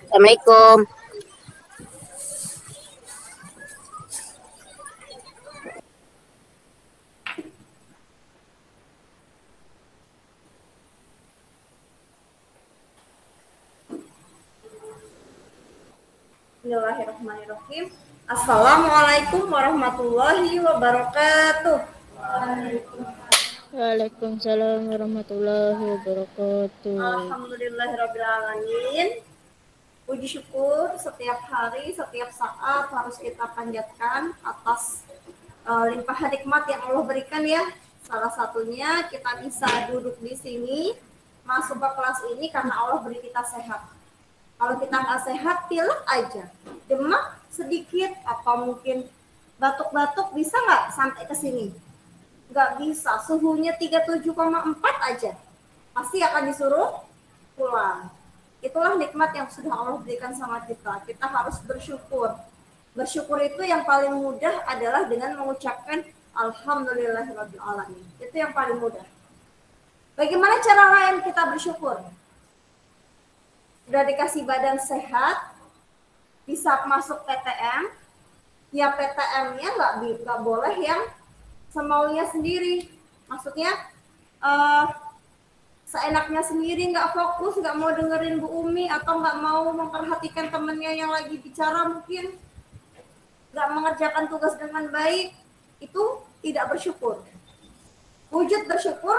Assalamualaikum. Bismillahirrahmanirrahim. Assalamualaikum warahmatullahi wabarakatuh. Waalaikumsalam warahmatullahi wabarakatuh. Alhamdulillahirrabbilalamin. Puji syukur setiap hari, setiap saat harus kita panjatkan atas limpahan nikmat yang Allah berikan ya. Salah satunya kita bisa duduk di sini, masuk ke kelas ini karena Allah beri kita sehat. Kalau kita nggak sehat, pilek aja, demam sedikit, atau mungkin batuk-batuk, bisa nggak sampai ke sini? Nggak bisa, suhunya 37,4 aja, pasti akan disuruh pulang. Itulah nikmat yang sudah Allah berikan sama kita. Kita harus bersyukur. Bersyukur itu yang paling mudah adalah dengan mengucapkan Alhamdulillahirrabbilalamin. Itu yang paling mudah. Bagaimana cara lain kita bersyukur? Udah dikasih badan sehat, bisa masuk PTM, ya PTM-nya nggak boleh yang semaunya sendiri. Maksudnya seenaknya sendiri, nggak fokus, nggak mau dengerin Bu Umi, atau nggak mau memperhatikan temennya yang lagi bicara, mungkin nggak mengerjakan tugas dengan baik, itu tidak bersyukur. Wujud bersyukur,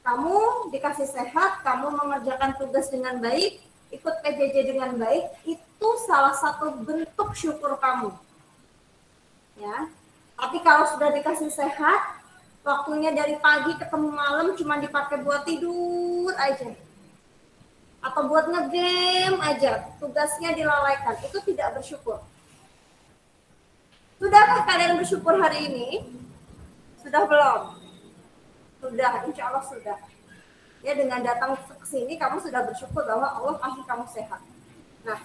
kamu dikasih sehat, kamu mengerjakan tugas dengan baik, ikut PJJ dengan baik, itu salah satu bentuk syukur kamu. Ya. Tapi kalau sudah dikasih sehat, waktunya dari pagi ketemu malam cuma dipakai buat tidur aja, atau buat ngegame aja, tugasnya dilalaikan, itu tidak bersyukur. Sudahkah kalian bersyukur hari ini? Sudah belum? Sudah, insya Allah sudah. Ya, dengan datang ke sini kamu sudah bersyukur bahwa Allah kasih kamu sehat. Nah,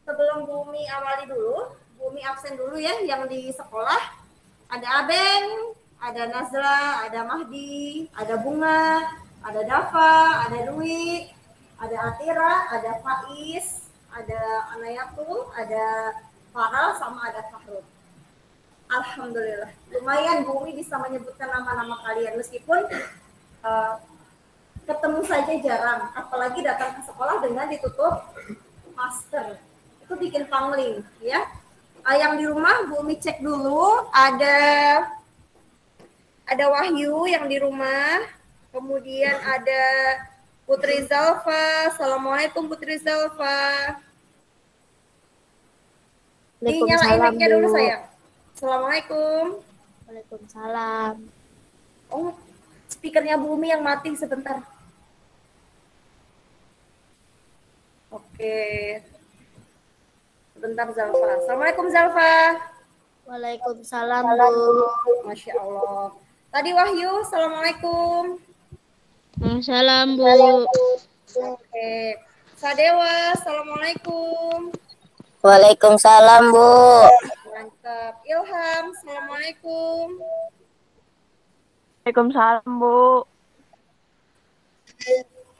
sebelum Bumi amali dulu, Bumi absen dulu ya, yang di sekolah. Ada Abeng, ada Nazla, ada Mahdi, ada Bunga, ada Dafa, ada Dwi, ada Atira, ada Faiz, ada Anayatul, ada Farah, sama ada Fahrul. Alhamdulillah, lumayan Bumi bisa menyebutkan nama-nama kalian, meskipun ketemu saja jarang, apalagi datang ke sekolah dengan ditutup masker, itu bikin pangling ya. Yang di rumah Bumi cek dulu, ada Wahyu yang di rumah, kemudian ada Putri Zalfa. Assalamualaikum Putri Zalfa. Dinyalain mic-nya dulu sayang. Assalamualaikum. Waalaikumsalam. Oh, speakernya Bumi yang mati sebentar. Oke. Sebentar Zalfa. Assalamualaikum Zalfa. Waalaikumsalam Bu. Masya Allah. Tadi Wahyu. Assalamualaikum. Waalaikumsalam Bu. Oke. Sadewa. Assalamualaikum. Waalaikumsalam Bu. Mantap. Ilham. Assalamualaikum. Waalaikumsalam Bu.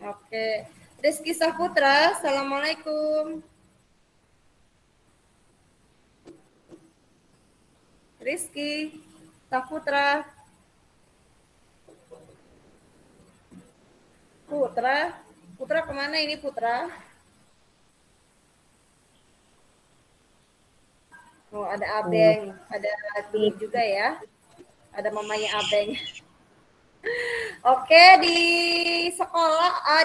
Oke. Rizky Saputra. Assalamualaikum. Rizky Saputra. Putra kemana ini Putra? Oh, ada Abeng, ada Dwi juga ya. Ada mamanya Abeng. Oke, di sekolah,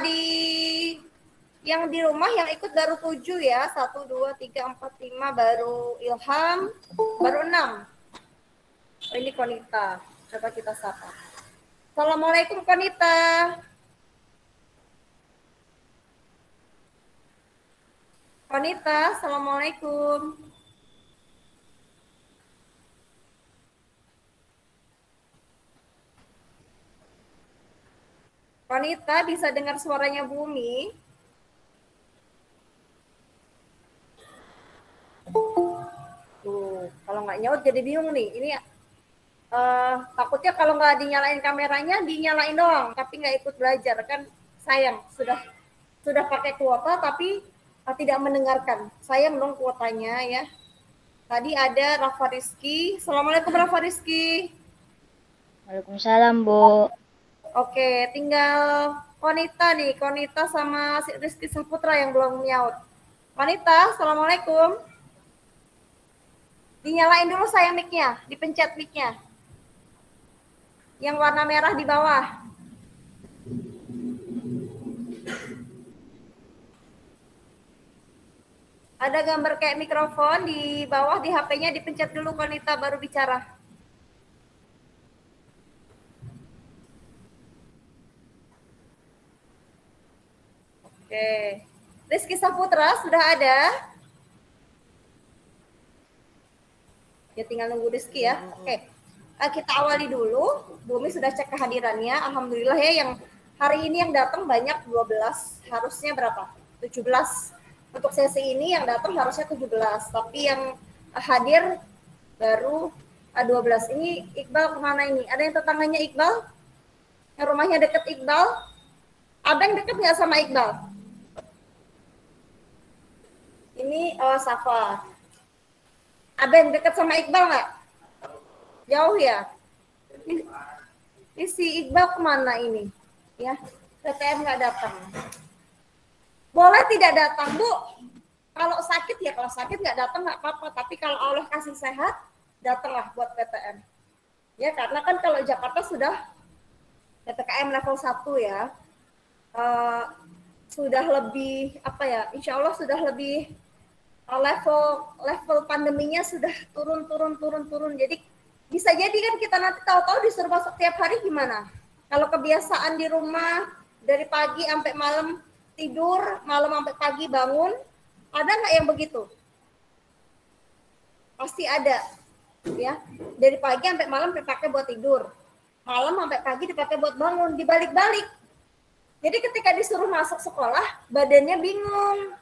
yang di rumah yang ikut baru 7 ya. 1, 2, 3, 4, 5, baru Ilham, baru 6. Oh, ini Konita. Coba kita sapa. Assalamualaikum Konita. Konita, assalamualaikum. Konita, bisa dengar suaranya Bumi? Tuh, kalau nggak nyaut jadi bingung nih. Ini takutnya kalau nggak dinyalain kameranya, dinyalain doang, tapi nggak ikut belajar, kan sayang. Sudah sudah pakai kuota tapi tidak mendengarkan. Sayang dong kuotanya ya. Tadi ada Rafa Rizky. Assalamualaikum Rafa Rizky. Waalaikumsalam, Bu. Oke, tinggal Konita nih. Konita sama si Rizky Saputra yang belum nyaut. Konita, Assalamualaikum. Dinyalain dulu saya mic-nya, dipencet mic-nya. Yang warna merah di bawah. Ada gambar kayak mikrofon di bawah di HP-nya, dipencet dulu Konita baru bicara. Oke. Rizky Saputra sudah ada? Ya tinggal nunggu Rizky ya. Oke. Kita awali dulu. Bumi sudah cek kehadirannya. Alhamdulillah ya, yang hari ini yang datang banyak 12. Harusnya berapa? 17. Untuk sesi ini yang datang harusnya 17. Tapi yang hadir baru 12. Ini Iqbal kemana ini? Ada yang tetangganya Iqbal? Yang rumahnya deket Iqbal? Abang deket nggak sama Iqbal? Ini Safa. Abang deket sama Iqbal nggak? Jauh ya? Ini si Iqbal kemana ini? Ya, PTM nggak datang. Boleh tidak datang, Bu? Kalau sakit ya, kalau sakit nggak datang nggak apa-apa. Tapi kalau Allah kasih sehat, datanglah buat PTM. Ya, karena kan kalau Jakarta sudah PPKM level 1 ya. Sudah lebih apa ya? Insya Allah sudah lebih level pandeminya sudah turun. Jadi bisa jadi kan kita nanti tahu-tahu disuruh masuk tiap hari gimana? Kalau kebiasaan di rumah dari pagi sampai malam tidur, malam sampai pagi bangun, ada nggak yang begitu? Pasti ada, ya. Dari pagi sampai malam dipakai buat tidur, malam sampai pagi dipakai buat bangun, dibalik-balik. Jadi ketika disuruh masuk sekolah, badannya bingung.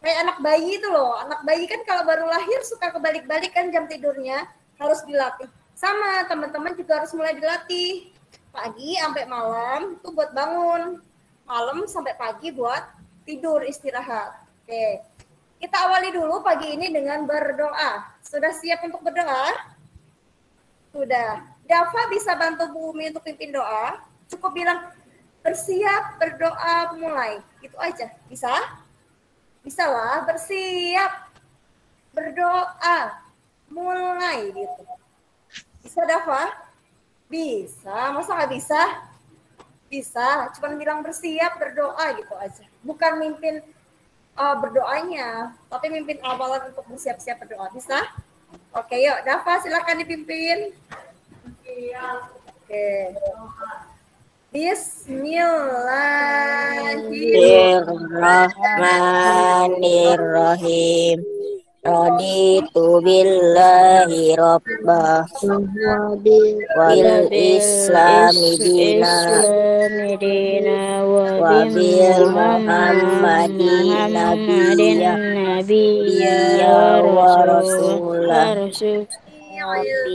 Kayak anak bayi itu loh, anak bayi kan kalau baru lahir suka kebalik-balik kan jam tidurnya, harus dilatih. Sama teman-teman juga harus mulai dilatih. Pagi sampai malam itu buat bangun, malam sampai pagi buat tidur istirahat. Oke, kita awali dulu pagi ini dengan berdoa. Sudah siap untuk berdoa? Sudah. Dava bisa bantu Bu Umi untuk pimpin doa? Cukup bilang bersiap berdoa mulai. Itu aja. Bisa? Bisa lah, bersiap berdoa mulai gitu. Bisa Dava? Bisa. Masa nggak bisa? Bisa. Cuma bilang bersiap berdoa gitu aja. Bukan mimpin berdoanya, tapi mimpin awalan untuk bersiap-siap berdoa. Bisa? Oke, yuk Dava silakan dipimpin. Oke. Bismillahirrahmanirrahim. Raditu billahi rabbah wal islami dina wa bil muhammadin nabiyya wa rasulah.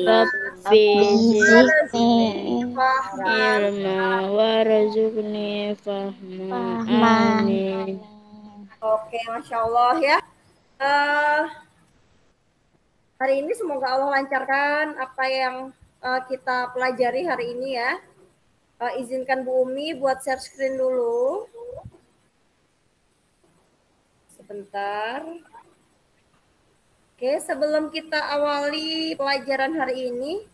Rabbi zidni ilma warzuqni fahma. Amin. Oke, Masya Allah ya. Hari ini semoga Allah lancarkan apa yang kita pelajari hari ini ya. Izinkan Bu Umi buat share screen dulu. Sebentar. Oke, sebelum kita awali pelajaran hari ini,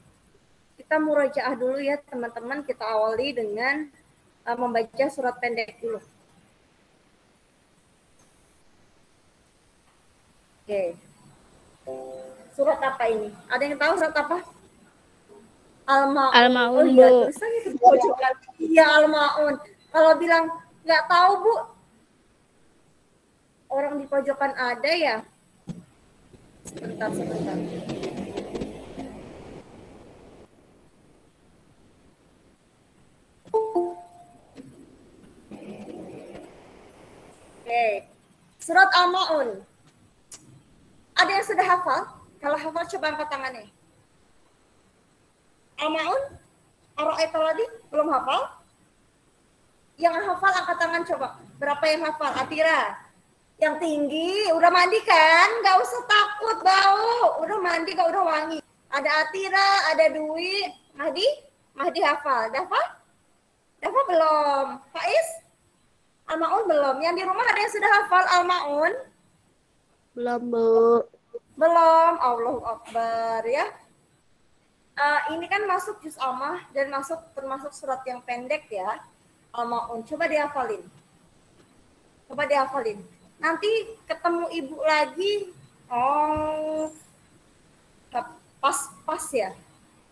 kita murojaah dulu ya teman-teman. Kita awali dengan membaca surat pendek dulu. Oke. Surat apa ini? Ada yang tahu surat apa? Al-Maun, oh, iya, Bu. tulisannya di pojokan. Iya, Al-Maun. Kalau bilang nggak tahu, Bu. Orang di pojokan ada ya? Sebentar. Oke. Surat Al-Maun. Ada yang sudah hafal? Kalau hafal coba angkat tangannya. Al-Maun? Ar-Ra'ayta tadi belum hafal? Yang hafal angkat tangan coba. Berapa yang hafal? Atira? Yang tinggi, udah mandi kan? Nggak usah takut bau. Udah mandi kok, udah wangi. Ada Atira, ada Dwi. Mahdi? Mahdi hafal. Dafa? Dafa belum. Faiz? Al-Maun belum. Yang di rumah ada yang sudah hafal Al-Maun? Belum, Bu. Belum. Allahu Akbar ya. Ini kan masuk juz ammah dan termasuk surat yang pendek ya. Al-Maun. Coba dihafalin. Nanti ketemu ibu lagi. Oh, pas ya.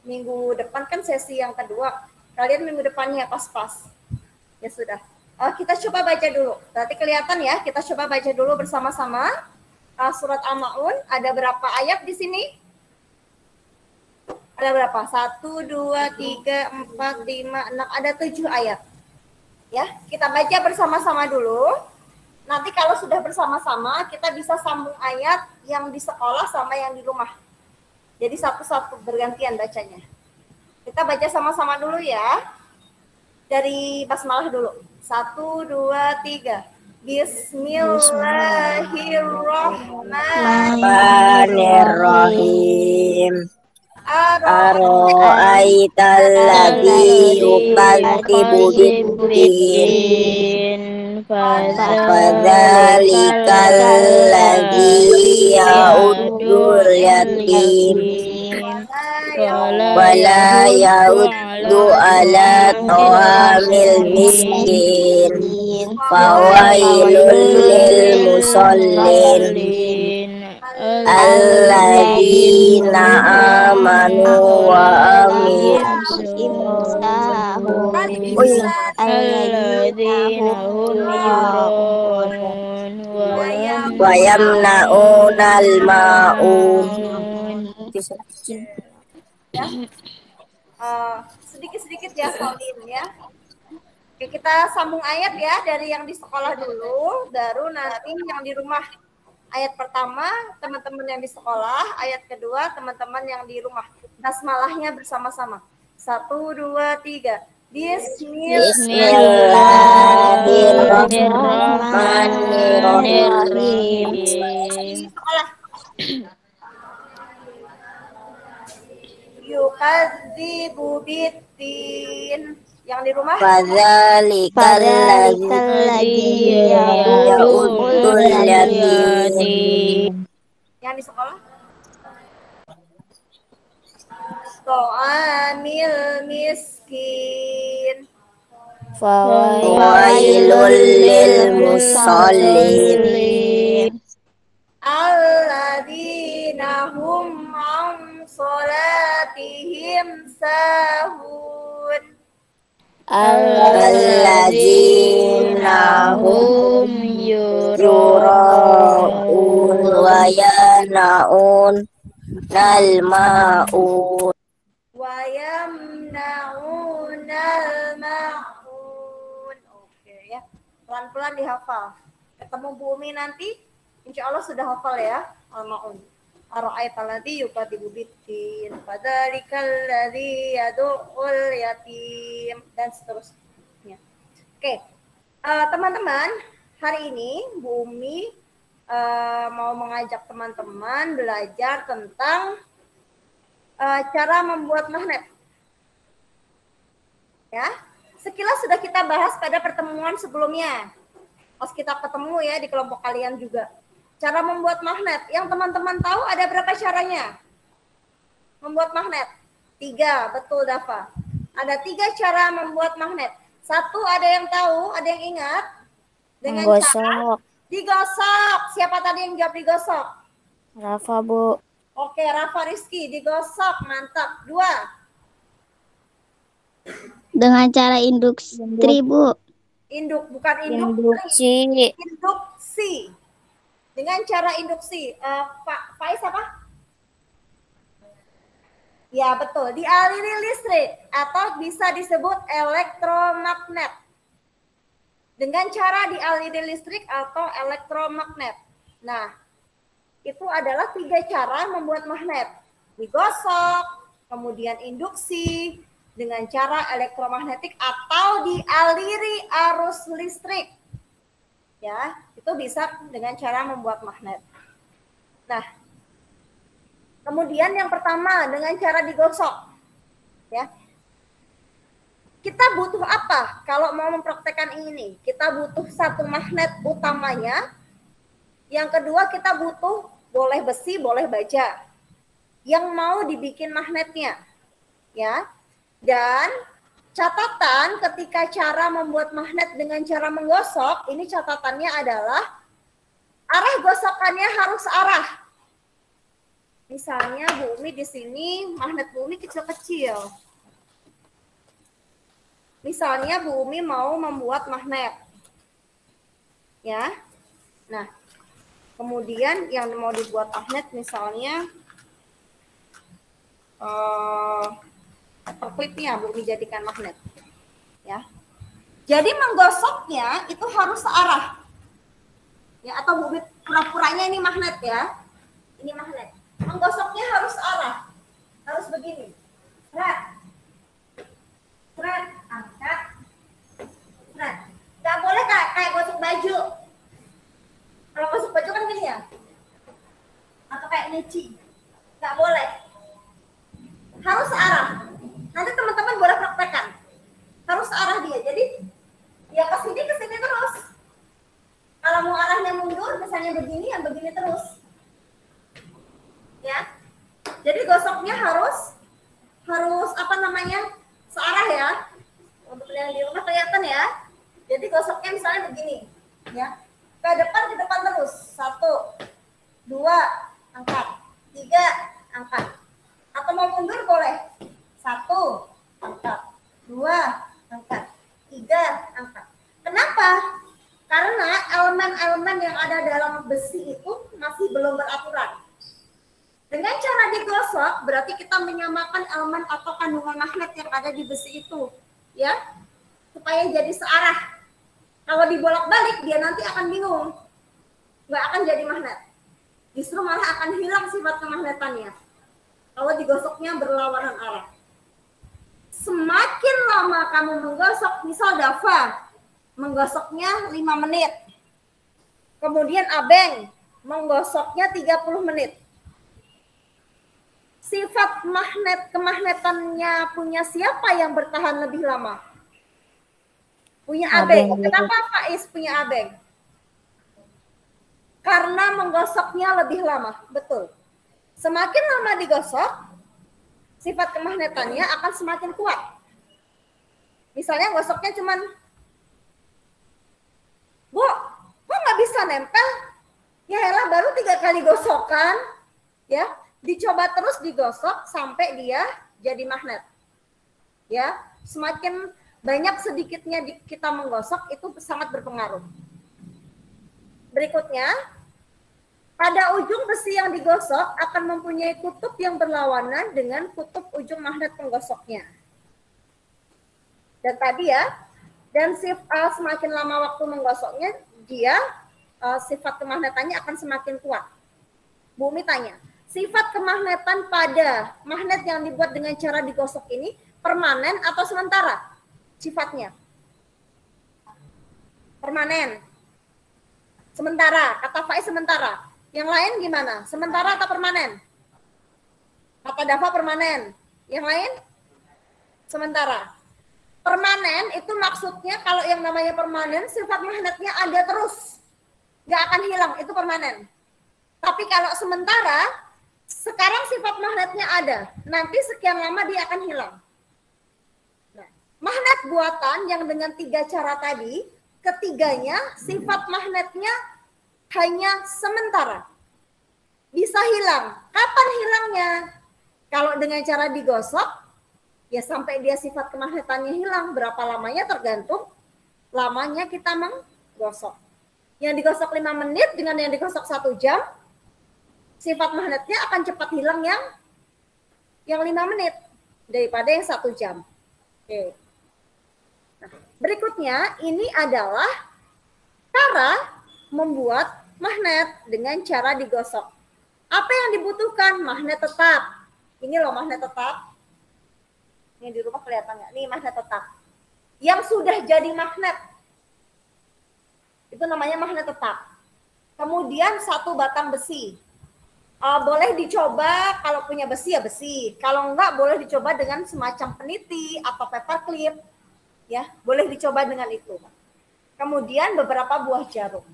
Minggu depan kan sesi yang kedua. Kalian minggu depannya pas-pas. Ya sudah. Kita coba baca dulu. Berarti kelihatan ya. Kita coba baca dulu bersama-sama. Surat Al-Maun. Ada berapa ayat di sini? Ada berapa? 1, 2, 3, 4, 5, 6. Ada 7 ayat. Ya, kita baca bersama-sama dulu. Nanti kalau sudah bersama-sama, kita bisa sambung ayat yang di sekolah sama yang di rumah. Jadi satu-satu bergantian bacanya. Kita baca sama-sama dulu ya. Dari basmalah dulu. 1, 2, 3. Bismillahirrahmanirrahim. Aro'aital ladzi yukadzibu biddin fadzalikal ladzi ya'uddul yatim wala ya'uddu ala ta'amil miskin fawailul lil musallin alladzina amanu wa alladzina hum yura'un wa yamna'unal ma'un. Ya. Sedikit-sedikit ya Salim ya. Oke, kita sambung ayat ya dari yang di sekolah dulu, baru nanti yang di rumah. Ayat pertama teman-teman yang di sekolah, ayat kedua teman-teman yang di rumah. Basmalahnya bersama-sama. 1, 2, 3. Bismillahirrahmanirrahim. Yukadzibu biddin. Yang di rumah? Fadzalikal ladzi ya'uddul yatim. Yang di sekolah? Ta'amil miskin. Fawailul lil musallin alladzina hum an sholatihim sahun. alladzina hum yura'un wa yana'un al ma'un Wa yamna'unal ma'un. Oke ya. Pelan-pelan dihafal. Ketemu Bu Umi nanti, insya Allah sudah hafal ya. Al-Ma'un. Ara'aital ladzi yukadzibu biddin. Fadzalikal ladzi yad'ul yatim. Dan seterusnya. Oke. Teman-teman, hari ini Bu Umi mau mengajak teman-teman belajar tentang cara membuat magnet. Ya, sekilas sudah kita bahas pada pertemuan sebelumnya. Pas kita ketemu ya di kelompok kalian juga. Cara membuat magnet. Yang teman-teman tahu ada berapa caranya? Membuat magnet. 3, betul Dafa. Ada 3 cara membuat magnet. 1 ada yang tahu, ada yang ingat? Dengan cara digosok. Siapa tadi yang jawab digosok? Rafa, Bu. Oke, Rafa Rizky, digosok, mantap. 2. Dengan cara induksi, Bu. Bukan induksi. Induksi. Dengan cara induksi. Pak Faiz apa? Ya, betul. Dialiri listrik atau bisa disebut elektromagnet. Dengan cara dialiri listrik atau elektromagnet. Nah, itu adalah 3 cara membuat magnet. Digosok, kemudian induksi, dengan cara elektromagnetik atau dialiri arus listrik. Ya, itu bisa dengan cara membuat magnet. Nah, kemudian yang pertama dengan cara digosok. Ya. Kita butuh apa kalau mau mempraktekkan ini? Kita butuh satu magnet utamanya. Yang kedua kita butuh boleh besi, boleh baja. Yang mau dibikin magnetnya. Ya. Dan catatan ketika cara membuat magnet dengan cara menggosok, ini catatannya adalah arah gosokannya harus arah. Misalnya Bu Umi di sini, magnet Bu Umi kecil-kecil. Misalnya Bu Umi mau membuat magnet. Ya. Nah, kemudian yang mau dibuat magnet misalnya paperclipnya Bu Umi jadikan magnet. Ya. Jadi menggosoknya itu harus searah. Ya, atau Bu Umi pura-puranya ini magnet ya. Ini magnet. Menggosoknya harus arah. Harus begini. Thread. Thread, angkat. Thread. Nggak boleh kayak gosok baju. Kalau gosok baju kan gini ya. Atau kayak nyuci. Nggak boleh. Harus arah. Nanti teman-teman boleh praktekkan. Harus arah dia. Jadi ya ke sini terus. Kalau mau arahnya mundur, misalnya begini, yang begini terus. Ya. Jadi gosoknya harus apa namanya? Searah ya. Untuk yang di rumah kelihatan ya. Jadi gosoknya misalnya begini, ya. Ke depan terus. 1, 2, angkat. 3, angkat. Atau mau mundur boleh. 1, angkat. 2, angkat. 3, angkat. Kenapa? Karena elemen-elemen yang ada dalam besi itu masih belum beraturan. Dengan cara digosok, berarti kita menyamakan elemen atau kandungan magnet yang ada di besi itu. Ya, supaya jadi searah. Kalau dibolak-balik, dia nanti akan bingung. Nggak akan jadi magnet. Justru malah akan hilang sifat kemagnetannya. Kalau digosoknya berlawanan arah. Semakin lama kamu menggosok, misal Dava, menggosoknya 5 menit. Kemudian Abeng, menggosoknya 30 menit. Sifat kemagnetannya punya siapa yang bertahan lebih lama? Punya Abeng. Kenapa Faiz punya Abeng? Karena menggosoknya lebih lama. Betul. Semakin lama digosok, sifat kemagnetannya akan semakin kuat. Misalnya gosoknya cuman, Bu, kok nggak bisa nempel? Ya elah, baru 3 kali gosokan. Ya, dicoba terus digosok sampai dia jadi magnet. Ya, semakin banyak sedikitnya kita menggosok itu sangat berpengaruh. Berikutnya, pada ujung besi yang digosok akan mempunyai kutub yang berlawanan dengan kutub ujung magnet penggosoknya. Dan tadi ya, dan semakin lama waktu menggosoknya, dia sifat kemagnetannya akan semakin kuat. Bu Umi tanya, sifat kemagnetan pada magnet yang dibuat dengan cara digosok ini permanen atau sementara? Sifatnya permanen. Sementara, kata Faiz sementara. Yang lain gimana? Sementara atau permanen? Kata Dava permanen. Yang lain? Sementara. Permanen itu maksudnya kalau yang namanya permanen sifat magnetnya ada terus. Nggak akan hilang, itu permanen. Tapi kalau sementara, sekarang sifat magnetnya ada. Nanti sekian lama dia akan hilang. Nah, magnet buatan yang dengan 3 cara tadi, ketiganya sifat magnetnya hanya sementara. Bisa hilang. Kapan hilangnya? Kalau dengan cara digosok, ya sampai dia sifat kemagnetannya hilang. Berapa lamanya tergantung lamanya kita menggosok. Yang digosok 5 menit dengan yang digosok 1 jam, sifat magnetnya akan cepat hilang yang 5 menit daripada yang 1 jam. Oke. Nah, berikutnya ini adalah cara membuat magnet dengan cara digosok. Apa yang dibutuhkan? Magnet tetap. Ini loh magnet tetap. Ini di rumah kelihatan nggak? Nih magnet tetap. Yang sudah jadi magnet. Itu namanya magnet tetap. Kemudian satu batang besi. Boleh dicoba kalau punya besi ya besi. Kalau enggak boleh dicoba dengan semacam peniti atau paperclip. Ya, boleh dicoba dengan itu. Kemudian beberapa buah jarum.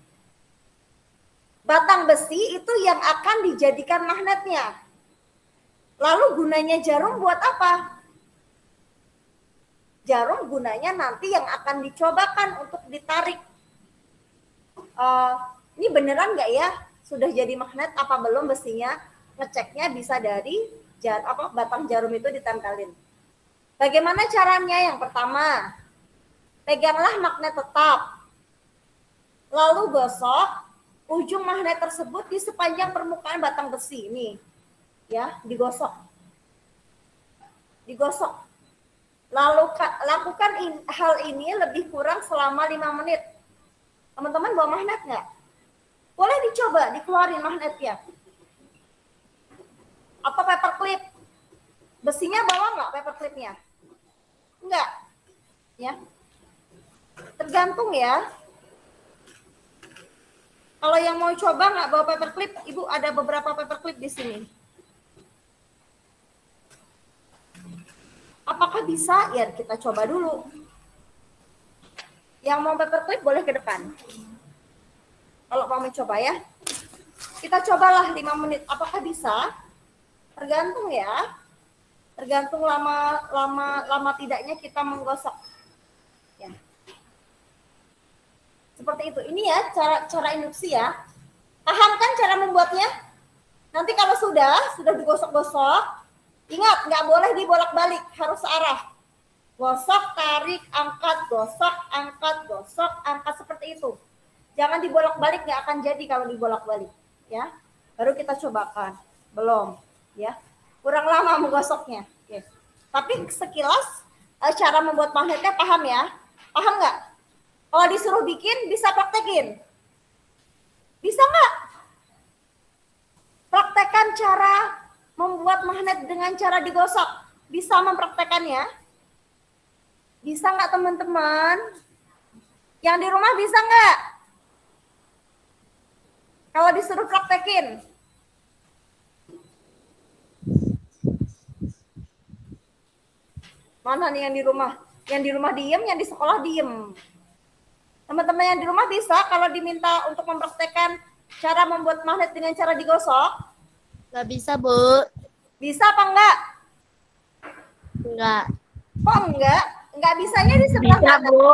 Batang besi itu yang akan dijadikan magnetnya. Lalu gunanya jarum buat apa? Jarum gunanya nanti yang akan dicobakan untuk ditarik. Ini beneran nggak ya? Sudah jadi magnet apa belum besinya? Ngeceknya bisa dari batang jarum itu ditempelin. Bagaimana caranya? Yang pertama, peganglah magnet tetap. Lalu gosok ujung magnet tersebut di sepanjang permukaan batang besi ini. Ya, digosok. Lalu lakukan hal ini lebih kurang selama 5 menit. Teman-teman bawa magnet nggak? Boleh dicoba, dikeluarin magnetnya. Atau paperclip. Besinya bawa nggak paperclipnya? Enggak. Ya. Tergantung ya. Kalau yang mau coba nggak bawa paperclip, Ibu ada beberapa paperclip di sini. Apakah bisa? Ya kita coba dulu. Yang mau paperclip boleh ke depan. Kalau mau mencoba ya. Kita cobalah 5 menit. Apakah bisa? Tergantung ya. Tergantung lama tidaknya kita menggosok. Ya. Seperti itu. Ini ya cara induksi ya. Paham kan cara membuatnya? Nanti kalau sudah digosok-gosok, ingat, nggak boleh dibolak-balik, harus searah. Gosok, tarik, angkat, gosok, angkat, seperti itu. Jangan dibolak-balik, nggak akan jadi kalau dibolak-balik. Ya, baru kita cobakan. Belum, ya. Kurang lama menggosoknya. Oke. Tapi sekilas, cara membuat magnetnya paham ya? Paham nggak? Kalau disuruh bikin, bisa praktekin. Bisa nggak? Praktekkan cara membuat magnet dengan cara digosok. Bisa mempraktekannya? Bisa nggak teman-teman? Yang di rumah bisa nggak? Kalau disuruh praktekin. Mana nih yang di rumah? Yang di rumah diem, yang di sekolah diem. Teman-teman yang di rumah bisa kalau diminta untuk mempraktekkan cara membuat magnet dengan cara digosok? Nggak bisa, Bu. Bisa apa enggak? Enggak. Kok enggak? Enggak bisanya di sebelah Bisa, mana? Bu.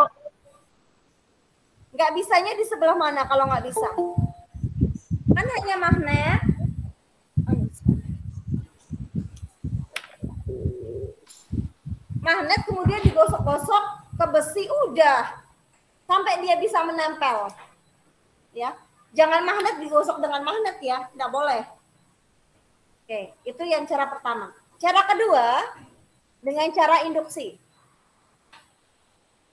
Enggak bisanya di sebelah mana kalau enggak bisa? Kan hanya magnet. Magnet kemudian digosok-gosok ke besi, udah. Sampai dia bisa menempel. Ya. Jangan magnet digosok dengan magnet ya, enggak boleh. Oke, itu yang cara pertama. Cara kedua, dengan cara induksi.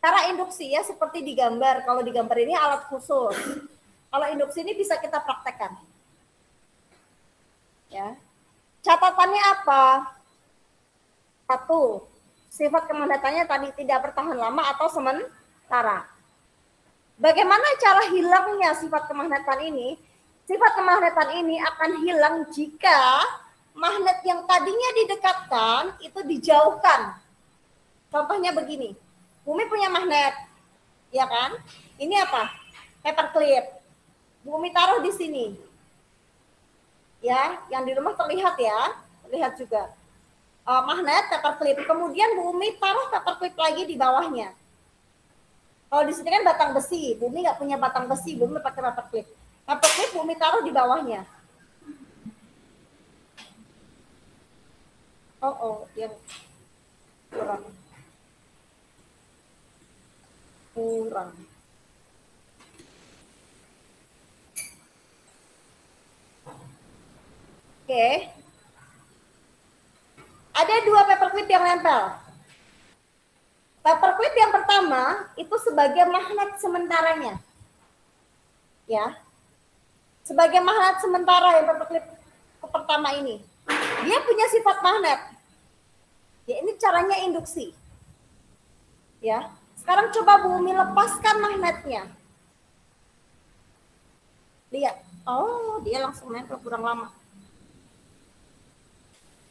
Cara induksi ya seperti digambar. Kalau digambar ini alat khusus. Kalau induksi ini bisa kita praktekkan. Ya. Catatannya apa? 1. Sifat kemagnetannya tadi tidak bertahan lama atau sementara. Bagaimana cara hilangnya sifat kemagnetan ini? Sifat kemagnetan ini akan hilang jika magnet yang tadinya didekatkan itu dijauhkan. Contohnya begini, Bumi punya magnet, ya kan? Ini apa? Paperclip. Bumi taruh di sini. Ya, yang di rumah terlihat ya, terlihat juga. Magnet, paperclip. Kemudian Bumi taruh paperclip lagi di bawahnya. Kalau di sini kan batang besi, Bumi nggak punya batang besi, Bumi pakai paperclip. Paperclip Bumi taruh di bawahnya. Yang kurang. Oke. Ada 2 paperclip yang nempel. Paperclip yang pertama itu sebagai magnet sementaranya. Ya. Sebagai magnet sementara yang paperclip pertama ini. Dia punya sifat magnet. Ya, ini caranya induksi. Ya. Sekarang coba Bumi lepaskan magnetnya. Lihat. Oh, dia langsung nempel kurang lama.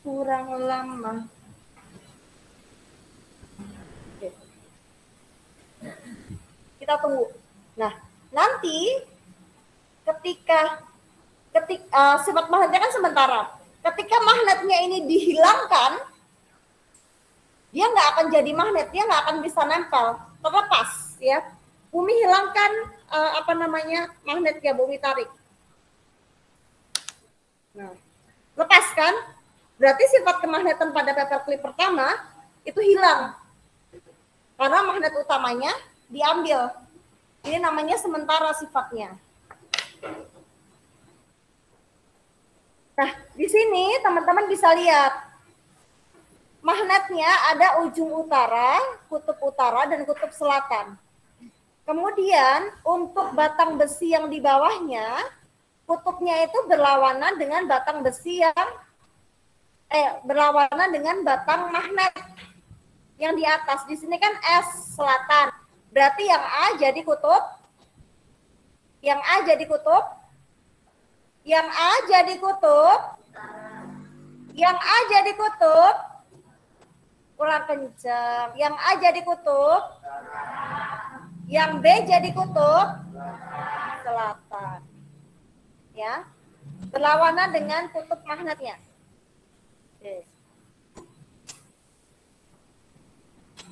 Kurang lama. Oke. Kita tunggu. Nah, nanti ketika sifat magnetnya kan sementara. Ketika magnetnya ini dihilangkan, dia nggak akan jadi magnet, dia nggak akan bisa nempel, terlepas ya. Bumi hilangkan magnetnya, bumi tarik. Nah, lepas kan? Berarti sifat kemagnetan pada paperclip pertama itu hilang karena magnet utamanya diambil. Ini namanya sementara sifatnya. Nah, di sini teman-teman bisa lihat magnetnya ada ujung utara, dan kutub selatan. Kemudian untuk batang besi yang di bawahnya, kutubnya itu berlawanan dengan batang besi yang berlawanan dengan batang magnet yang di atas. Di sini kan S selatan. Berarti yang A jadi kutub, yang A jadi kutub, yang A jadi kutub, yang A jadi kutub, kurang kencang. Yang A jadi kutub, yang B jadi kutub selatan. Ya, berlawanan dengan kutub magnetnya. Oke.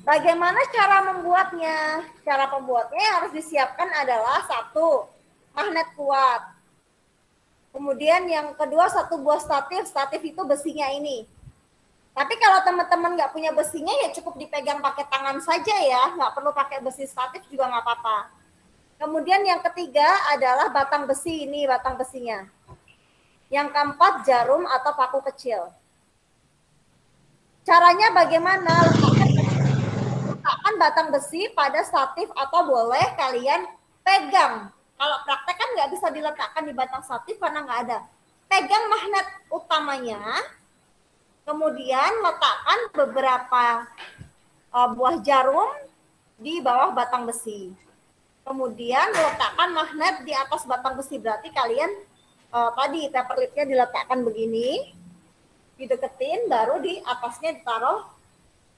Bagaimana cara membuatnya? Cara pembuatnya yang harus disiapkan adalah satu, magnet kuat. Kemudian yang kedua, satu buah statif. Statif itu besinya ini. Tapi kalau teman-teman nggak punya besinya ya cukup dipegang pakai tangan saja ya. Nggak perlu pakai besi statif juga nggak apa-apa. Kemudian yang ketiga adalah batang besi, ini batang besinya. Yang keempat, jarum atau paku kecil. Caranya bagaimana? Letakkan batang besi pada statif atau boleh kalian pegang. Kalau praktek kan nggak bisa diletakkan di batang statif karena nggak ada. Pegang magnet utamanya, kemudian letakkan beberapa buah jarum di bawah batang besi. Kemudian letakkan magnet di atas batang besi. Berarti kalian tadi paperclipnya diletakkan begini, dideketin, baru di atasnya ditaruh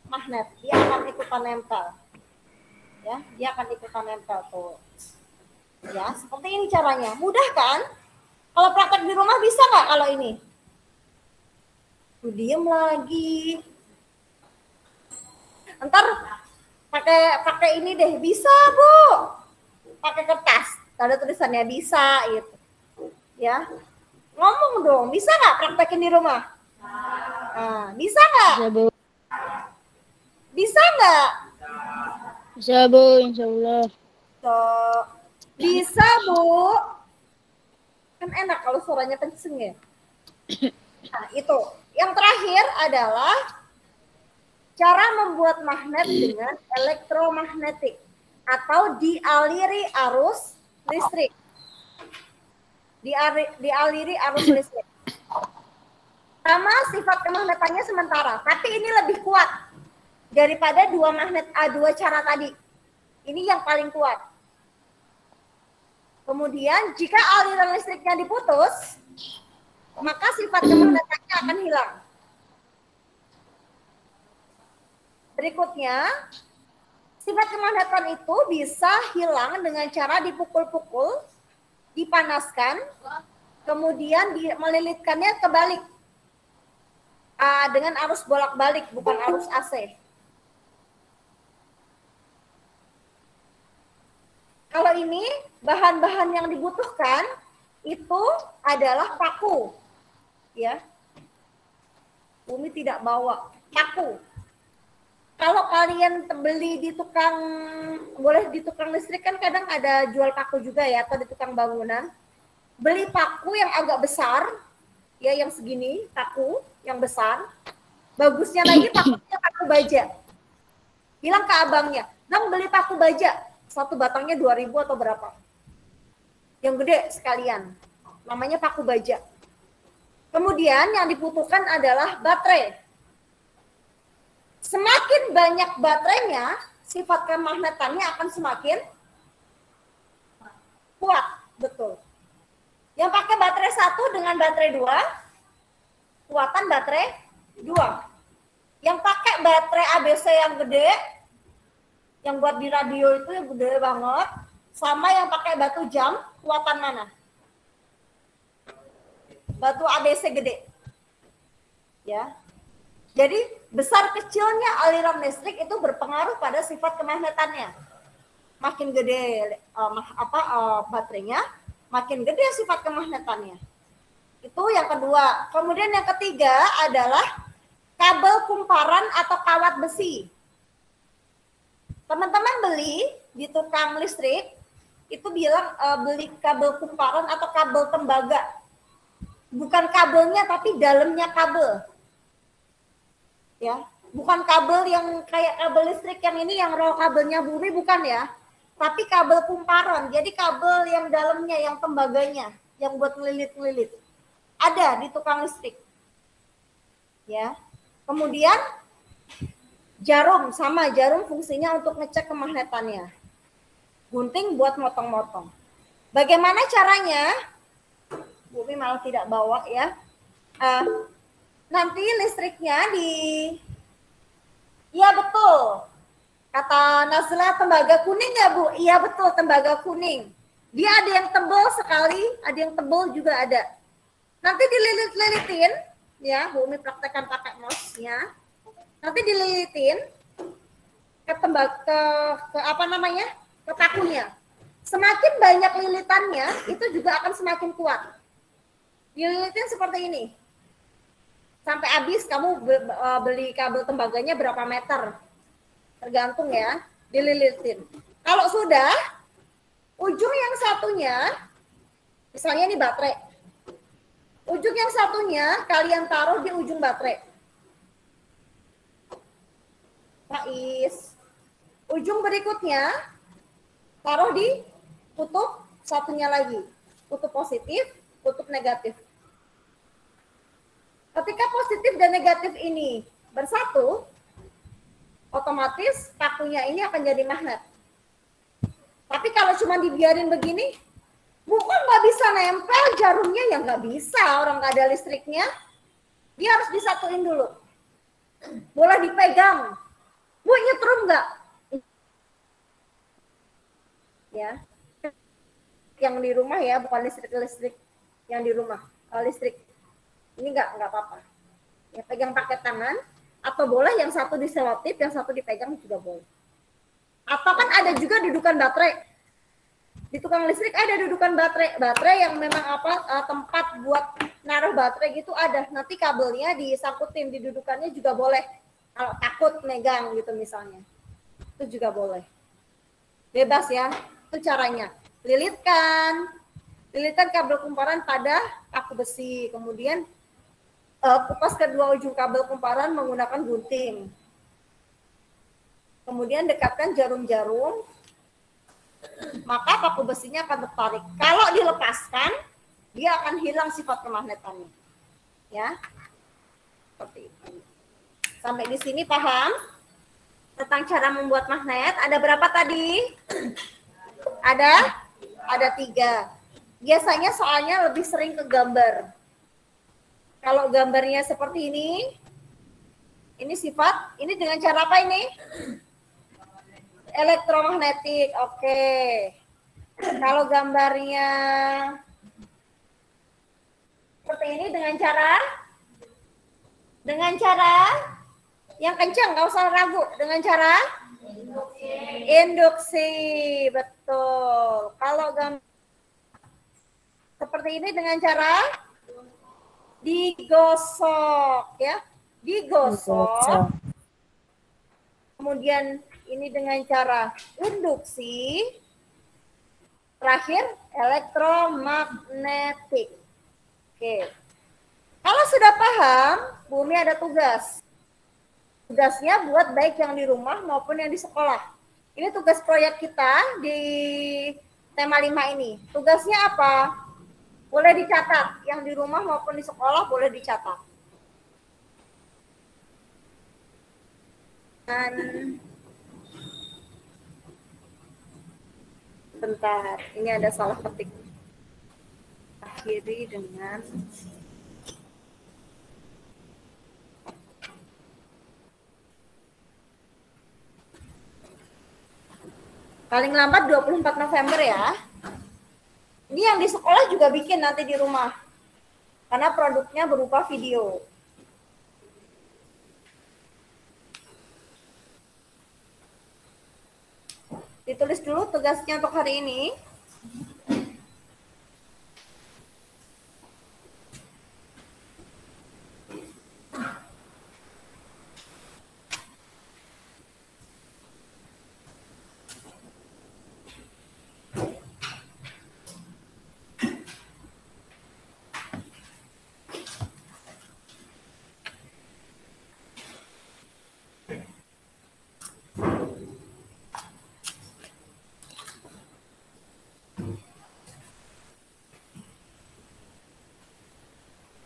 magnet. Dia akan ikutan nempel. Ya, dia akan ikutan nempel tuh. Ya, seperti ini caranya. Mudah kan? Kalau praktek di rumah bisa nggak kalau ini? Diem lagi. Ntar pakai ini deh. Bisa, Bu. Pakai kertas. Ada tulisannya bisa gitu. Ya. Ngomong dong, bisa nggak praktekin di rumah? Nah, bisa nggak? Bisa, Bu. Bisa nggak? Bisa, Bu, insya Allah. Bisa, Bu. Kan enak kalau suaranya kenceng ya. Nah, itu. Yang terakhir adalah cara membuat magnet dengan elektromagnetik atau dialiri arus listrik. Dialiri arus listrik. Sama sifat kemagnetannya sementara, tapi ini lebih kuat daripada dua magnet dua cara tadi. Ini yang paling kuat. Kemudian jika aliran listriknya diputus, maka sifat kemagnetannya akan hilang. Berikutnya, sifat kemagnetan itu bisa hilang dengan cara dipukul-pukul, dipanaskan, kemudian melilitkannya kebalik. Dengan arus bolak-balik, bukan arus AC. Kalau ini, bahan-bahan yang dibutuhkan itu adalah paku. Ya. Bumi tidak bawa paku. Kalau kalian beli di tukang, boleh di tukang listrik kan kadang ada jual paku juga ya, atau di tukang bangunan. Beli paku yang agak besar, ya yang segini, paku yang besar. Bagusnya lagi pakunya paku baja. Bilang ke abangnya, Bang beli paku baja, satu batangnya 2.000 atau berapa. Yang gede sekalian, namanya paku baja. Kemudian yang dibutuhkan adalah baterai. Semakin banyak baterainya, sifat kemagnetannya akan semakin kuat, betul. baterai 1 dengan baterai 2, kekuatan baterai 2. Yang pakai baterai ABC yang gede, yang buat di radio itu yang gede banget, sama yang pakai batu jam, kekuatan mana? Batu ABC gede. Ya. Jadi besar kecilnya aliran listrik itu berpengaruh pada sifat kemagnetannya. Makin gede baterainya, makin gede sifat kemagnetannya. Itu yang kedua. Kemudian yang ketiga adalah kabel kumparan atau kawat besi. Teman-teman beli di tukang listrik itu bilang beli kabel kumparan atau kabel tembaga. Bukan kabelnya tapi dalamnya kabel. Ya, bukan kabel yang kayak kabel listrik yang ini yang raw kabelnya bumi, bukan ya. Tapi kabel kumparan. Jadi kabel yang dalamnya, yang tembaganya, yang buat ngelilit-ngelilit. Ada di tukang listrik. Ya. Kemudian jarum, sama jarum fungsinya untuk ngecek kemagnetannya. Gunting buat motong-motong. Bagaimana caranya? Bumi malah tidak bawa ya. Nanti listriknya iya betul. Kata Nazla tembaga kuning ya Bu? Iya betul, tembaga kuning. Dia ada yang tebal sekali, ada yang tebal juga ada. Nanti dililit-lilitin, ya Bu Umi praktekkan pakai mouse-nya. Nanti dililitin ke ke pakunya. Semakin banyak lilitannya, itu juga akan semakin kuat. Dililitin seperti ini. Sampai habis kamu beli kabel tembaganya berapa meter. Tergantung ya, dililitin. Kalau sudah, ujung yang satunya, misalnya ini baterai. Ujung yang satunya kalian taruh di ujung baterai. Faiz. Ujung berikutnya, taruh di kutub satunya lagi. Kutub positif, kutub negatif. Ketika positif dan negatif ini bersatu, otomatis pakunya ini akan jadi magnet. Tapi kalau cuma dibiarin begini, bukan nggak bisa nempel jarumnya, ya nggak bisa, orang nggak ada listriknya. Dia harus disatuin dulu. Boleh dipegang. Bu, nyetrum nggak? Ya. Yang di rumah ya, bukan listrik yang di rumah. Listrik. Ini nggak apa-apa. Ya, pegang pakai tangan, atau boleh yang satu diselotip, yang satu dipegang juga boleh. Atau kan ada juga dudukan baterai. Di tukang listrik ada dudukan baterai yang memang tempat buat naruh baterai gitu ada. Nanti kabelnya disangkutin di dudukannya juga boleh. Kalau takut megang gitu misalnya. Itu juga boleh. Bebas ya, itu caranya. Lilitkan kabel kumparan pada paku besi. Kemudian kupas kedua ujung kabel kumparan menggunakan gunting. Kemudian dekatkan jarum-jarum, maka paku besinya akan tertarik. Kalau dilepaskan, dia akan hilang sifat kemagnetannya. Ya, seperti itu. Sampai di sini paham tentang cara membuat magnet? Ada berapa tadi? Ada 3. Biasanya soalnya lebih sering ke gambar. Kalau gambarnya seperti ini sifat, ini dengan cara apa ini? Elektromagnetik, oke. Kalau gambarnya seperti ini dengan cara yang kencang, nggak usah ragu. Dengan cara induksi, betul. Kalau gambar seperti ini dengan cara digosok ya, digosok. Kemudian ini dengan cara induksi. Terakhir elektromagnetik. Oke. Kalau sudah paham, Bumi ada tugas. Tugasnya buat baik yang di rumah maupun yang di sekolah. Ini tugas proyek kita di tema 5 ini. Tugasnya apa? Boleh dicatat, yang di rumah maupun di sekolah boleh dicatat. Dan bentar, ini ada salah ketik. akhiri dengan paling lambat 24 November ya. Ini yang di sekolah juga bikin nanti di rumah. Karena produknya berupa video. Ditulis dulu tugasnya untuk hari ini.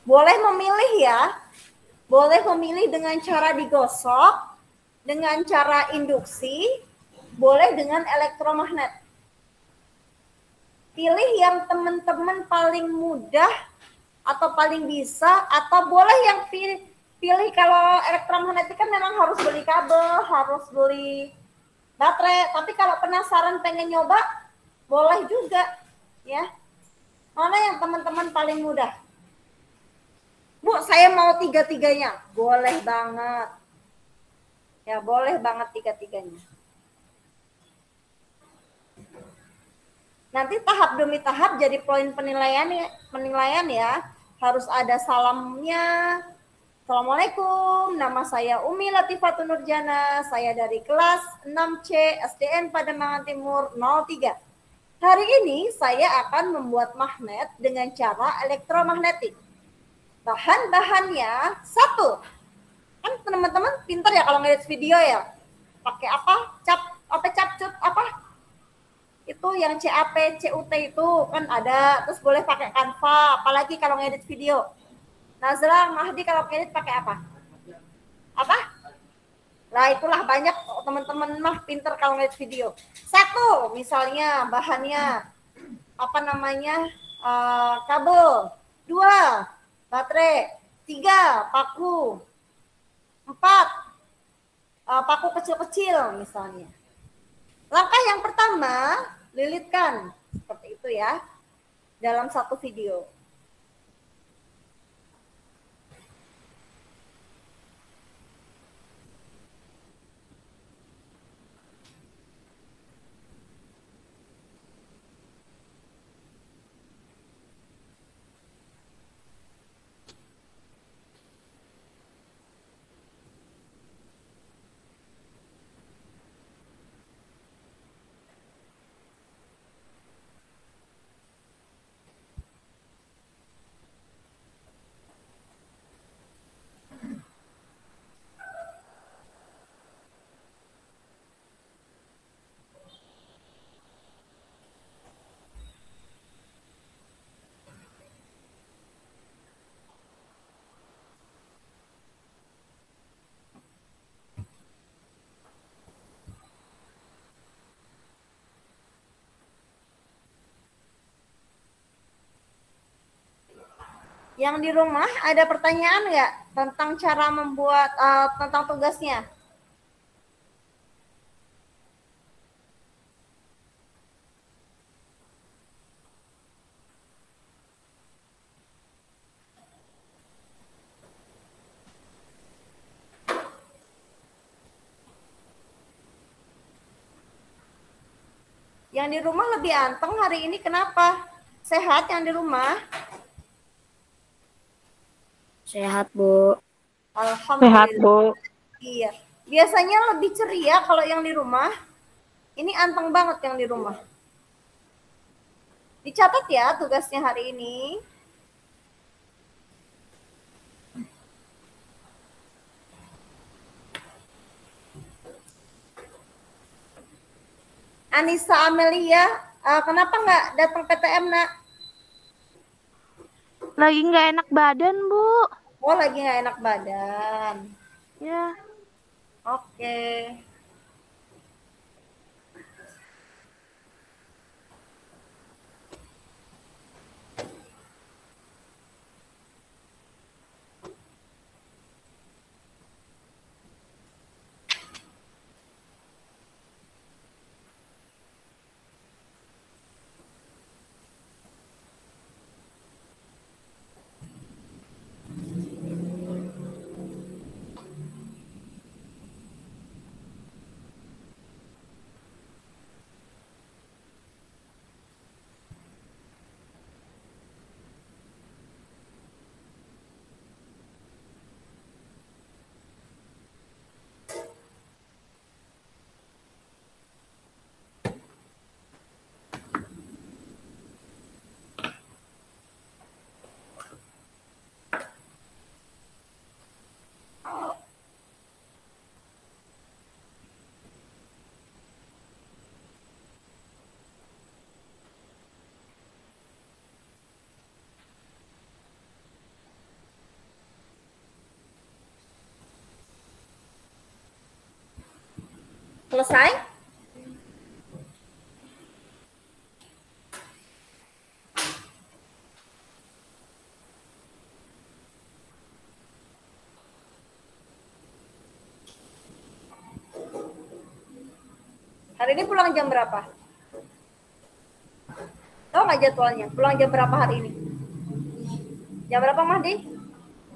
Boleh memilih ya, boleh memilih dengan cara digosok, dengan cara induksi, boleh dengan elektromagnet. Pilih yang teman-teman paling mudah atau paling bisa, atau boleh yang pilih kalau elektromagnetik kan memang harus beli kabel, harus beli baterai. Tapi kalau penasaran pengen nyoba, boleh juga ya. Mana yang teman-teman paling mudah? Bu, saya mau tiga-tiganya. Boleh banget. Ya, boleh banget tiga-tiganya. Nanti tahap demi tahap jadi poin penilaian ya. Harus ada salamnya. Assalamualaikum, nama saya Umi Latifatun Nurjana. Saya dari kelas 6C SDN Pademangan Timur 03. Hari ini saya akan membuat magnet dengan cara elektromagnetik. Bahan-bahannya satu. Kan teman-teman pintar ya kalau ngedit video ya. Pakai apa? Capcut apa? Itu yang CAP, CUT itu kan ada. Terus boleh pakai Canva, apalagi kalau ngedit video. Nazla, Mahdi kalau ngedit pakai apa? Apa? Nah, itulah banyak teman-teman mah pintar kalau ngedit video. Satu, misalnya bahannya apa namanya? Kabel. Dua, baterai. 3, paku. 4, paku kecil-kecil misalnya. Langkah yang pertama, lilitkan. Seperti itu ya. Dalam satu video. Yang di rumah ada pertanyaan nggak tentang cara membuat, tentang tugasnya? Yang di rumah lebih anteng hari ini kenapa? Sehat yang di rumah? Sehat, Bu. Alhamdulillah. Sehat, Bu. Iya. Biasanya lebih ceria kalau yang di rumah. Ini anteng banget yang di rumah. Dicatat ya tugasnya hari ini. Anissa Amelia, kenapa nggak datang PTM, Nak? Lagi nggak enak badan, Bu. Oh, lagi nggak enak badan. Ya. Oke. Selesai? Hari ini pulang jam berapa? Tahu nggak jadwalnya? Pulang jam berapa hari ini? Jam berapa, Mahdi?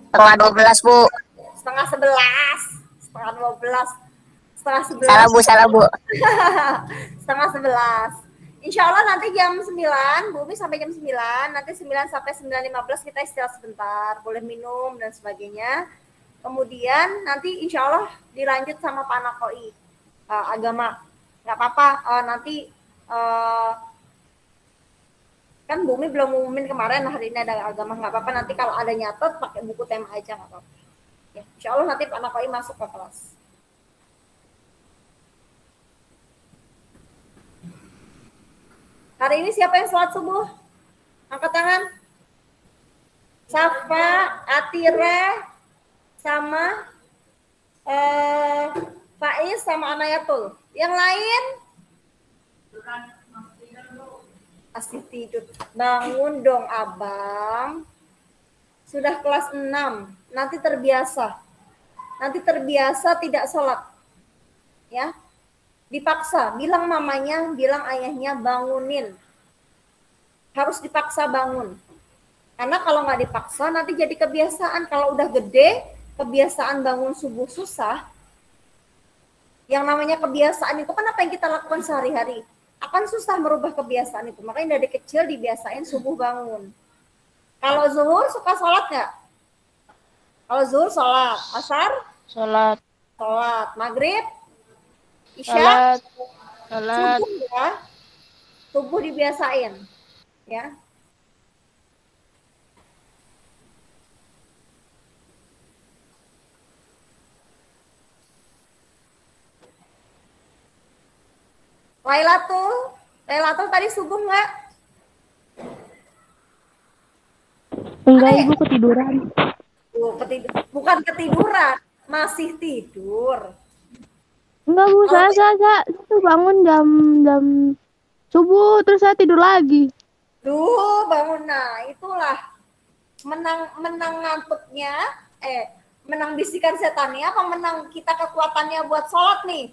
Setengah 12, Bu. Setengah 11. Setengah 12. Setengah 11. Salah, Bu, salah, Bu. Setengah 11. Insya Allah nanti jam 9, Bumi sampai jam 9. Nanti 9 sampai 9.15 kita istirahat sebentar. Boleh minum dan sebagainya. Kemudian nanti insya Allah dilanjut sama Pak Nakoi. Agama. Nggak apa-apa, nanti kan Bumi belum ngumumin kemarin hari ini ada agama, nggak apa-apa, nanti kalau ada nyatet pakai buku tema aja nggak apa-apa ya. Insya Allah nanti Pak Nakoi masuk ke kelas. Hari ini siapa yang sholat subuh? Angkat tangan. Safa, Atira, sama Faiz sama Anayatul. Yang lain? Asih tidur. Bangun dong, Abang. Sudah kelas 6. Nanti terbiasa. Nanti terbiasa tidak sholat. Ya. Dipaksa. Bilang mamanya, bilang ayahnya bangunin. Harus dipaksa bangun. Karena kalau nggak dipaksa nanti jadi kebiasaan. Kalau udah gede, kebiasaan bangun subuh susah. Yang namanya kebiasaan itu kan apa yang kita lakukan sehari-hari. Akan susah merubah kebiasaan itu. Makanya dari kecil dibiasain subuh bangun. Kalau zuhur suka sholat nggak? Kalau zuhur sholat. Asar? Sholat. Sholat. Maghrib? Isya? Sholat. Sholat. Subuh ya. Subuh dibiasain. Ya. Lailatul tadi subuh nggak? Enggak, Ibu ketiduran. Bukan ketiduran, masih tidur. Enggak, Bu, saya tuh bangun jam subuh terus saya tidur lagi. Duh, bangun. Nah, itulah menang ngantuknya, menang bisikan setannya apa menang kita kekuatannya buat sholat nih.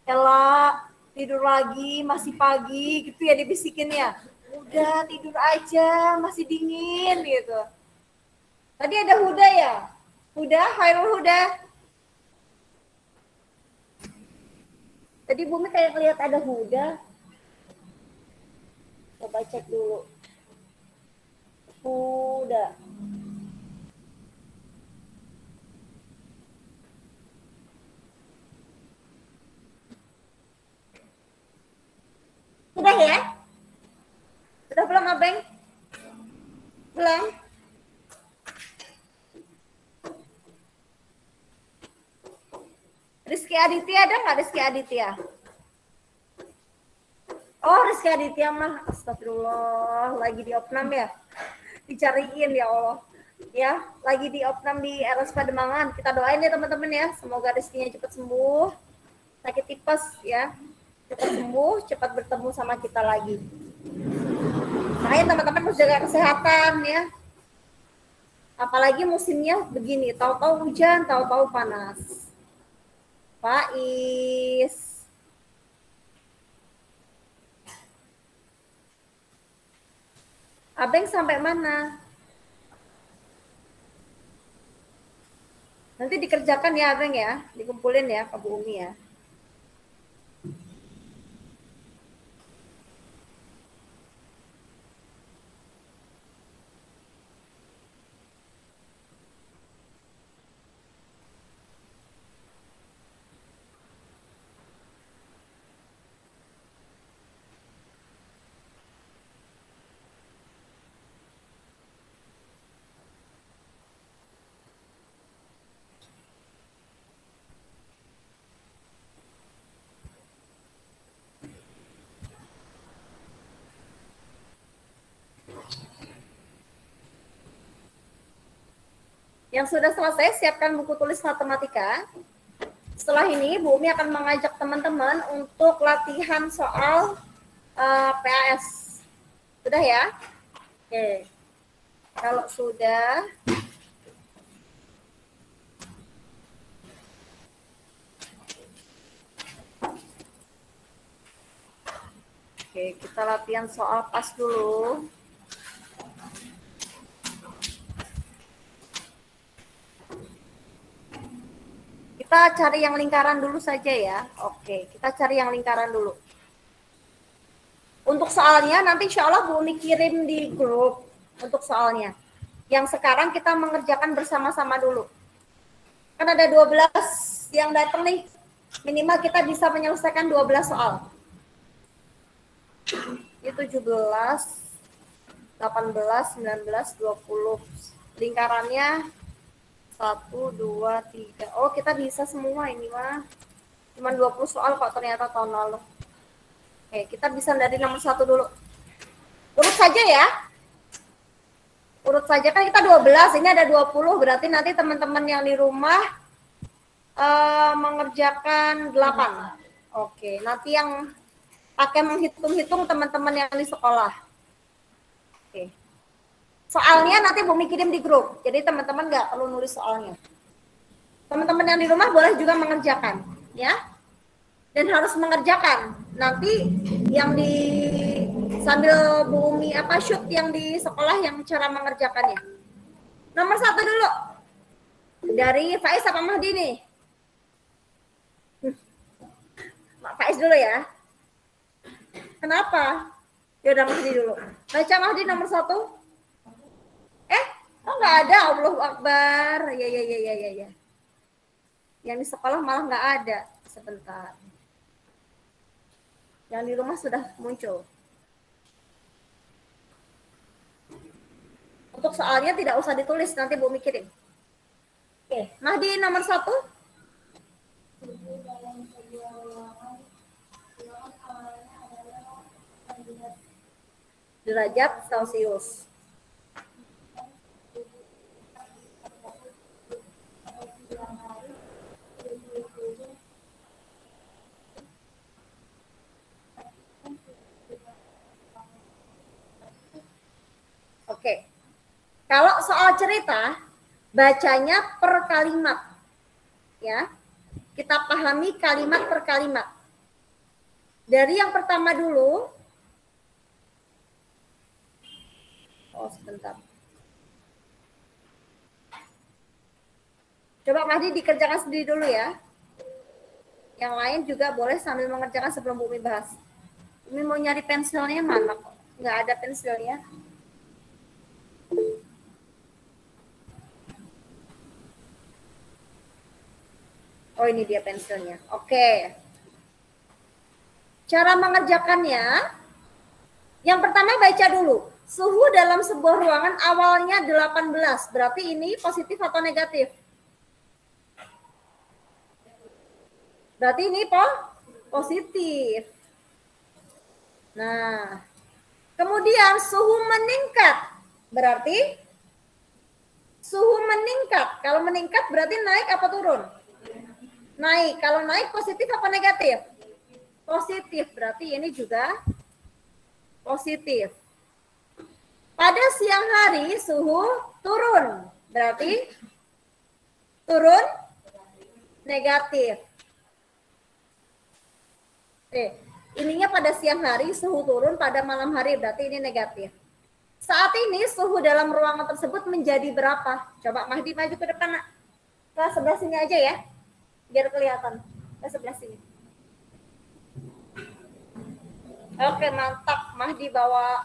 Ella, tidur lagi, masih pagi gitu ya dibisikin ya. Udah tidur aja, masih dingin gitu. Tadi ada Huda ya? Huda, Khairul Huda. Tadi Bumi kayak lihat ada Huda. Coba cek dulu. Huda. Sudah ya? Sudah belum, Abeng? Belum? Rizky Aditya ada nggak Rizky Aditya? Oh, Rizky Aditya mah, astagfirullah, lagi di opnam ya? Dicariin ya Allah. Ya, lagi di opnam di RS Pademangan. Kita doain ya teman-teman ya, semoga Rizky-nya cepat sembuh. Sakit tipes ya. Cepat sembuh, cepat bertemu sama kita lagi. Makanya teman-teman harus jaga kesehatan ya. Apalagi musimnya begini, tahu-tahu hujan, tahu-tahu panas. Faiz. Abeng sampai mana? Nanti dikerjakan ya Abeng ya, dikumpulin ya Pak Bu Umi ya. Yang sudah selesai, siapkan buku tulis matematika. Setelah ini Bu Umi akan mengajak teman-teman untuk latihan soal PAS. Sudah ya? Oke. Kalau sudah, oke, kita latihan soal PAS dulu. Kita cari yang lingkaran dulu saja ya. Oke, kita cari yang lingkaran dulu. Untuk soalnya nanti insya Allah Bu Umi kirim di grup untuk soalnya. Yang sekarang kita mengerjakan bersama-sama dulu. Kan ada 12 yang datang nih. Minimal kita bisa menyelesaikan 12 soal. Itu 17, 18, 19, 20. Lingkarannya 1, 2, 3. Oh, kita bisa semua ini mah. Cuma 20 soal kok ternyata tahun lalu. Oke, kita bisa dari nomor 1 dulu. Urut saja ya. Urut saja, kan kita 12, ini ada 20, berarti nanti teman-teman yang di rumah mengerjakan 8. Oke, nanti yang pakai menghitung-hitung teman-teman yang di sekolah. Oke. Soalnya nanti Bu Mi kirim di grup, jadi teman-teman nggak perlu nulis soalnya. Teman-teman yang di rumah boleh juga mengerjakan, ya. Dan harus mengerjakan. Nanti yang di sambil Bu Umi shoot yang di sekolah yang cara mengerjakannya. Nomor 1 dulu. Dari Faiz apa Mahdi nih? Faiz dulu ya. Kenapa? Ya udah Mahdi dulu. Baca Mahdi nomor 1. Oh nggak ada, Allahu Akbar. Ya. Yang di sekolah malah nggak ada. Sebentar. Yang di rumah sudah muncul. Untuk soalnya tidak usah ditulis, nanti Bu mikirin. Oke, Mahdi nomor 1. Derajat Celcius. Oke. Kalau soal cerita, bacanya per kalimat. Ya. Kita pahami kalimat per kalimat. Dari yang pertama dulu. Oh, sebentar. Coba Mahdi dikerjakan sendiri dulu ya. Yang lain juga boleh sambil mengerjakan sebelum Bu Umi bahas. Umi mau nyari pensilnya mana kok? Nggak ada pensilnya. Oh, ini dia pensilnya. Oke. Cara mengerjakannya, yang pertama baca dulu. Suhu dalam sebuah ruangan awalnya 18. Berarti ini positif atau negatif? Berarti ini positif. Nah, kemudian suhu meningkat. Berarti suhu meningkat. Kalau meningkat berarti naik apa turun? Naik. Kalau naik positif apa negatif? Positif. Berarti ini juga positif. Pada siang hari suhu turun. Berarti turun negatif. Ininya pada siang hari, suhu turun pada malam hari. Berarti ini negatif. Saat ini suhu dalam ruangan tersebut menjadi berapa? Coba Mahdi maju ke depan. Ke sebelah sini aja ya. Biar kelihatan. Ke sebelah sini. Oke, mantap. Mahdi bawa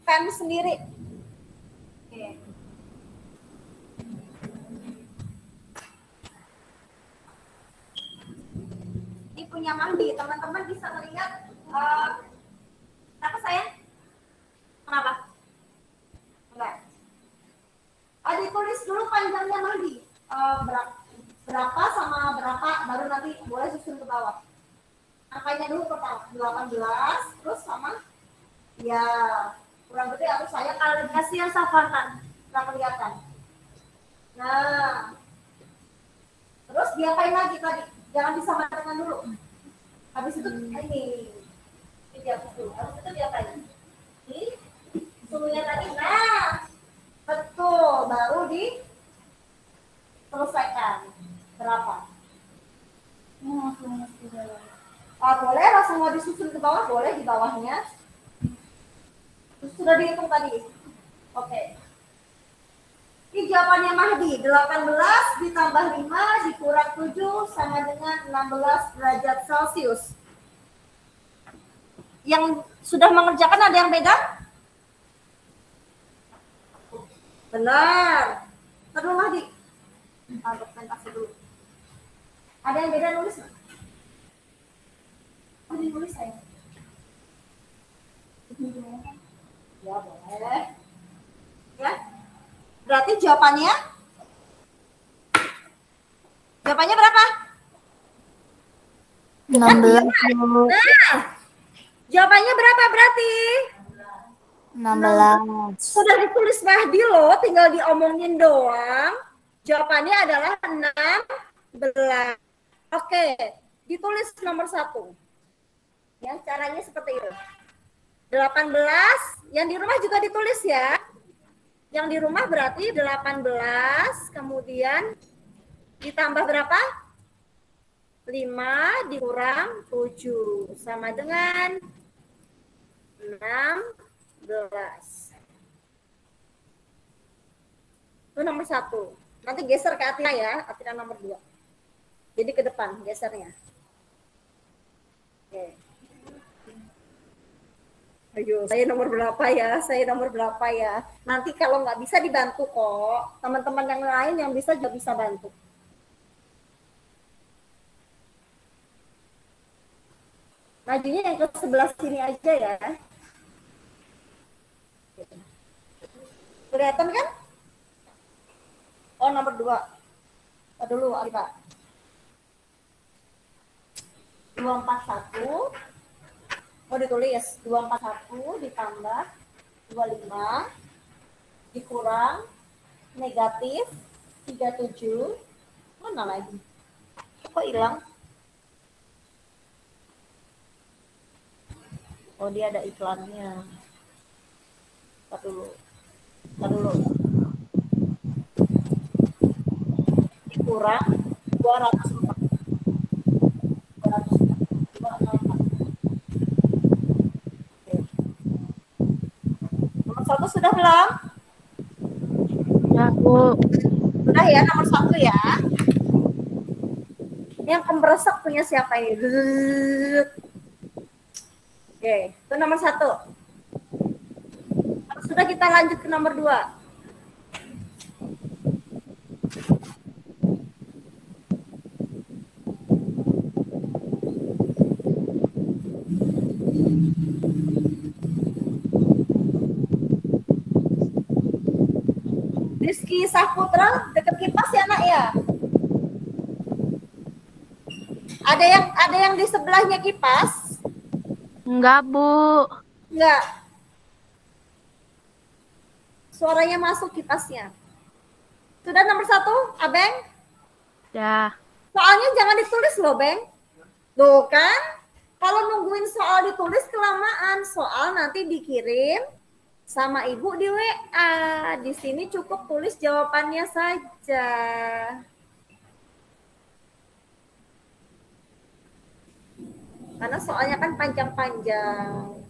pen sendiri. Oke. Ini punya Mahdi. Teman-teman bisa melihat. Kenapa sayang? Kenapa? Enggak. Ditulis dulu panjangnya Mahdi. Berapa sama berapa, baru nanti boleh susun ke bawah. Angkanya dulu pertama 18, terus sama ya kurang gede atau saya kalau dikasih yang safarkan nggak kelihatan. Nah, terus diapain lagi tadi? Jangan disamakan dulu. Habis itu ini dihapus dulu. Habis itu diapain? Ini suhunya tadi. Nah, betul. Baru diselesaikan. Berapa? Boleh langsung mau disusun ke bawah, boleh di bawahnya. Sudah dihitung tadi. Oke. Ini jawabannya Mahdi. 18 ditambah 5 dikurang 7 sama dengan 16 derajat Celcius. Yang sudah mengerjakan ada yang beda? Benar. Terus Mahdi. Dokumentasi dulu. Ada yang beda nulis nggak? Oh, ini nulis saya. Ya, boleh. Ya. Berarti jawabannya berapa? 16 Nah, jawabannya berapa berarti? 16. Sudah ditulis Mahdi loh, tinggal diomongin doang. Jawabannya adalah 16. Oke, ditulis nomor 1. Ya, caranya seperti itu. 18, yang di rumah juga ditulis ya. Yang di rumah berarti 18, kemudian ditambah berapa? 5 dikurang 7, sama dengan 16. Itu nomor 1. Nanti geser ke Atina ya, Atina nomor 2. Jadi ke depan gesernya. Oke. Ayo, saya nomor berapa ya? Nanti kalau nggak bisa dibantu kok. Teman-teman yang lain yang bisa juga bisa bantu. Majunya yang ke sebelah sini aja ya. Kelihatan kan? Oh, nomor 2. Dulu, Alika. 241. Mau ditulis 241 ditambah 25 dikurang negatif 37. Mana lagi? Kok hilang? Oh, dia ada iklannya. Tar dulu. Dikurang 204. 204. Nomor 1 sudah belum? Ya, Bu. Sudah ya, nomor 1 ya. Yang pemberesek punya siapa ini? Oke, itu nomor 1. Sudah, kita lanjut ke nomor 2. Rizky Saputra dekat kipas ya nak ya? Ada yang di sebelahnya kipas? Enggak, Bu. Enggak. Suaranya masuk kipasnya. Sudah nomor 1, Abeng? Ya. Soalnya jangan ditulis loh, Beng. Tuh kan? Kalau nungguin soal ditulis kelamaan, soal nanti dikirim sama ibu di WA. Di sini cukup tulis jawabannya saja. Karena soalnya kan panjang-panjang.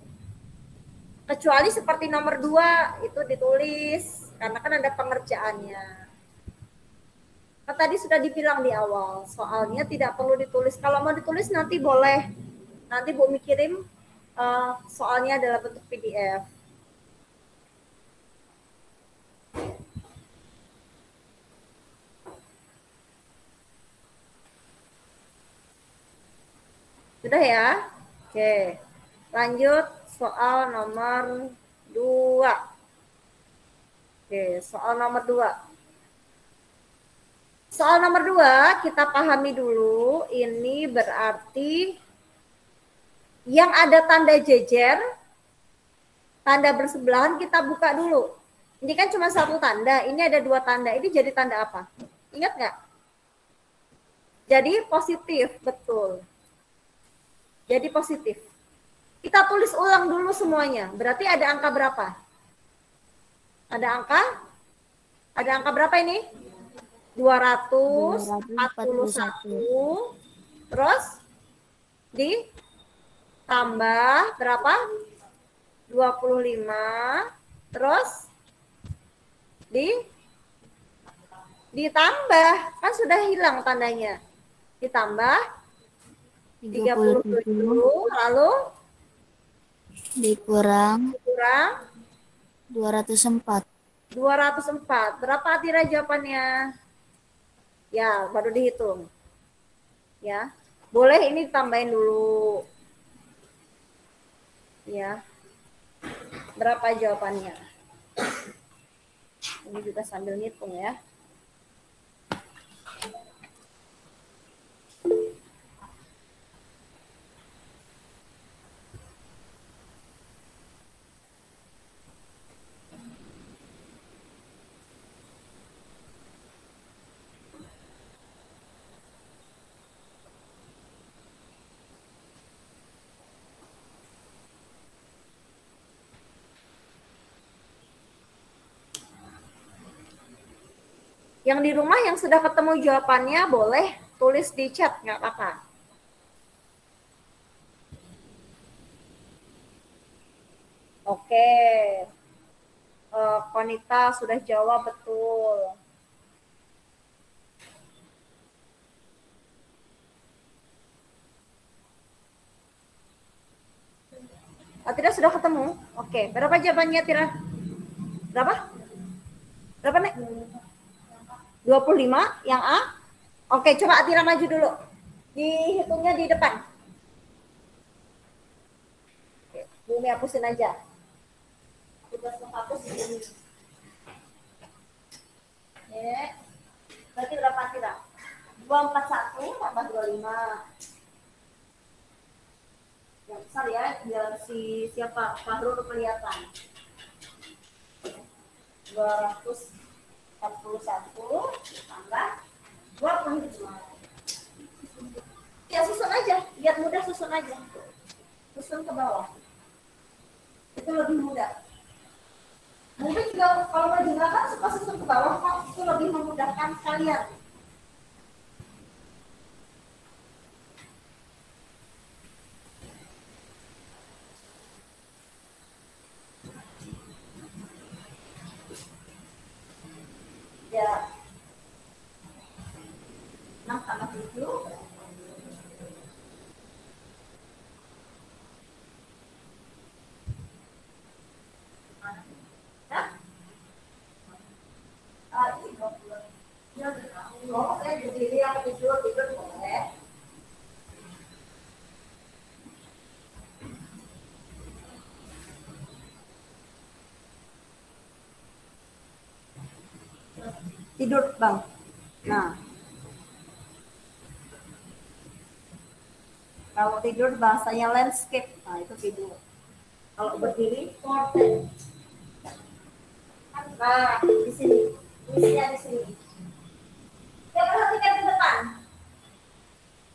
Kecuali seperti nomor 2 itu ditulis, karena kan ada pengerjaannya. Kan tadi sudah dibilang di awal, soalnya tidak perlu ditulis. Kalau mau ditulis nanti boleh. Nanti Bu mikirin soalnya dalam bentuk PDF. Sudah ya? Oke. Lanjut soal nomor 2. Oke, soal nomor 2. Soal nomor 2 kita pahami dulu. Ini berarti yang ada tanda jejer, tanda bersebelahan kita buka dulu. Ini kan cuma 1 tanda, ini ada 2 tanda. Ini jadi tanda apa? Ingat nggak? Jadi positif, betul. Jadi positif. Kita tulis ulang dulu semuanya. Berarti ada angka berapa? Ada angka berapa ini? 241. Terus ditambah berapa? 25. Terus ditambah, kan sudah hilang tandanya. Ditambah 37, lalu Dikurang 204. 204. Berapa Atira jawabannya? Ya, baru dihitung. Ya. Boleh ini ditambahin dulu. Ya. Berapa jawabannya? Ini juga sambil ngitung ya. Yang di rumah yang sudah ketemu jawabannya boleh tulis di chat, nggak apa-apa. Oke. Konita sudah jawab betul. Atira sudah ketemu? Oke. Berapa jawabannya, Tira? Berapa? Berapa, Nek? 25 yang A. Oke, coba Atira maju dulu. Dihitungnya di depan. Oke, Bumi hapusin aja. Tugas menghapus ini. Ya. Berarti berapa Atira? 241 tambah 25. Yang besar ya, biar siapa Fahrul kelihatan. 241 tambah 25. Ya susun aja, biar mudah susun aja. Susun ke bawah. Itu lebih mudah. Mungkin juga kalau mau digunakan suka susun ke bawah, kok itu lebih memudahkan kalian. Ya. 6 tambah 7. Oh, saya berdiri yang tidur boleh. Tidur, Bang. Nah. Kalau tidur bahasanya landscape. Nah, itu tidur. Kalau berdiri, portrait. Nah, di sini. Tulisnya di sini. Ya, perhatikan ke depan.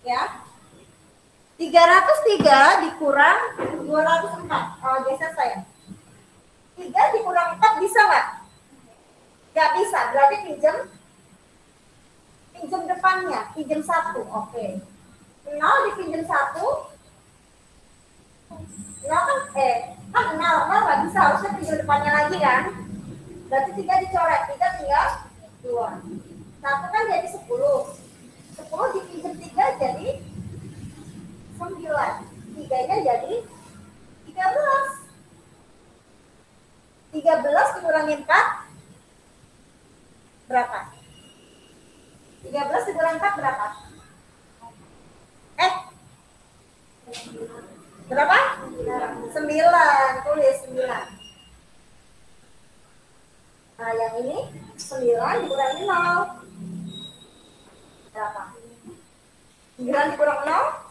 Ya. 303 dikurang 204. Oh, geser saya. 3 dikurang 4 bisa nggak? Nggak bisa. Berarti pinjam depannya. Pinjam 1. Oke. 0 dipinjam 1. 0 kan 0 nggak bisa. Harusnya pinjam depannya lagi kan? Berarti 3 dicoret. 3 tinggal 2. 1 kan jadi 10. 10 dipinjam 3 jadi 9. 3-nya jadi 13. 13 dikurangi 4 berapa? 13 dikurangi 4 berapa? Berapa? 9. Tulis 9. Nah, yang ini 9 dikurangi 0. Berapa? 9 dikurang 0?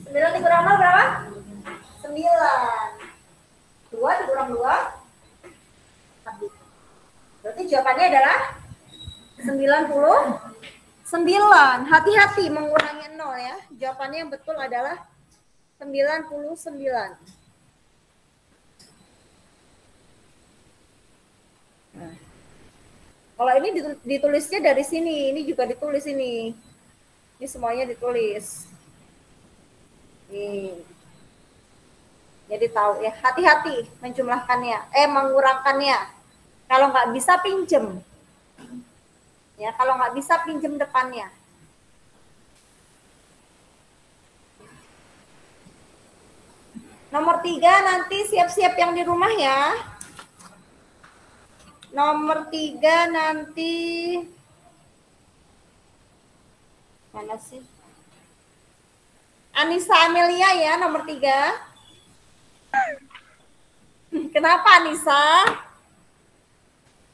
9 dikurang 0 berapa? 9. 2 dikurang 2? Berarti jawabannya adalah 99. 9. Hati-hati mengurangi 0 ya. Jawabannya yang betul adalah 99. Nah, kalau ini ditulisnya dari sini, ini juga ditulis ini. Ini semuanya ditulis. Nih. Jadi tahu ya, hati-hati menjumlahkannya, mengurangkannya. Kalau nggak bisa pinjem. Ya, kalau nggak bisa pinjem depannya. Nomor 3 nanti siap-siap yang di rumah ya. Nomor 3 nanti mana sih? Anissa Amelia ya, nomor 3. Kenapa Anissa?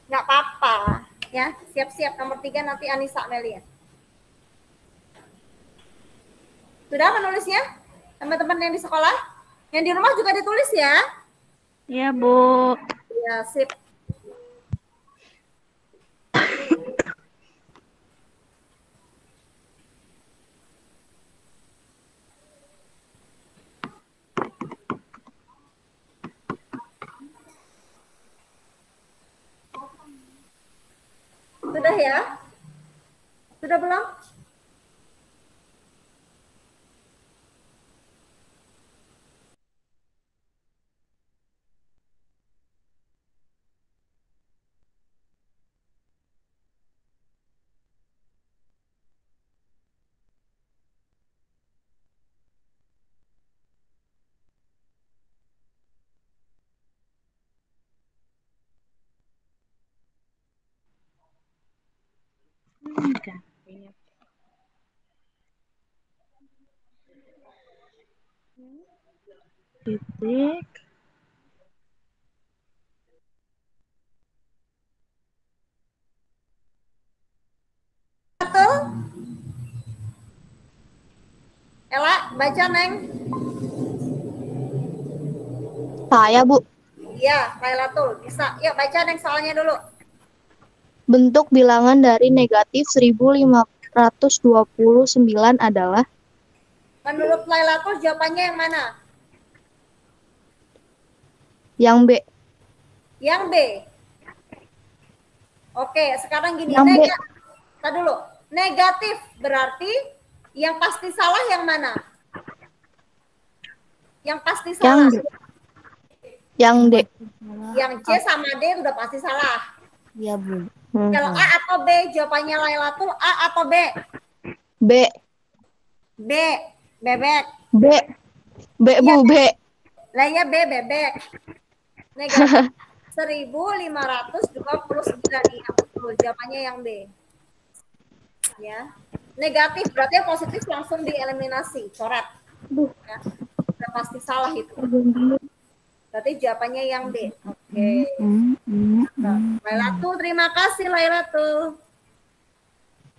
Nggak apa-apa ya, siap-siap nomor 3 nanti Anissa Amelia. Sudah menulisnya? Teman-teman yang di sekolah? Yang di rumah juga ditulis ya? Iya, Bu. Ya, sip. Sudah ya? Sudah belum? Titik. Betul? Ella, baca Neng. Saya, Bu. Iya, Lailatul. Bisa. Yuk baca Neng soalnya dulu. Bentuk bilangan dari negatif 1529 adalah Menurut Lailatul jawabannya yang mana? yang B. Yang B. Oke, sekarang gini. Yang B. Tadi dulu. Negatif berarti yang pasti salah yang mana? Yang pasti salah. Yang D. Yang D. Yang C sama D udah pasti salah. Iya, Bu. Kalau A atau B, jawabannya Lailatul A atau B? B. B. Bebek. B. B, Bu, B. Lah ya B, bebek. Negatif 1529. Iya, betul. Jawabannya yang B. Ya. Negatif berarti yang positif langsung dieliminasi, coret. Ya. Udah pasti salah itu. Berarti jawabannya yang B. Oke. Lailatul, terima kasih Lailatul.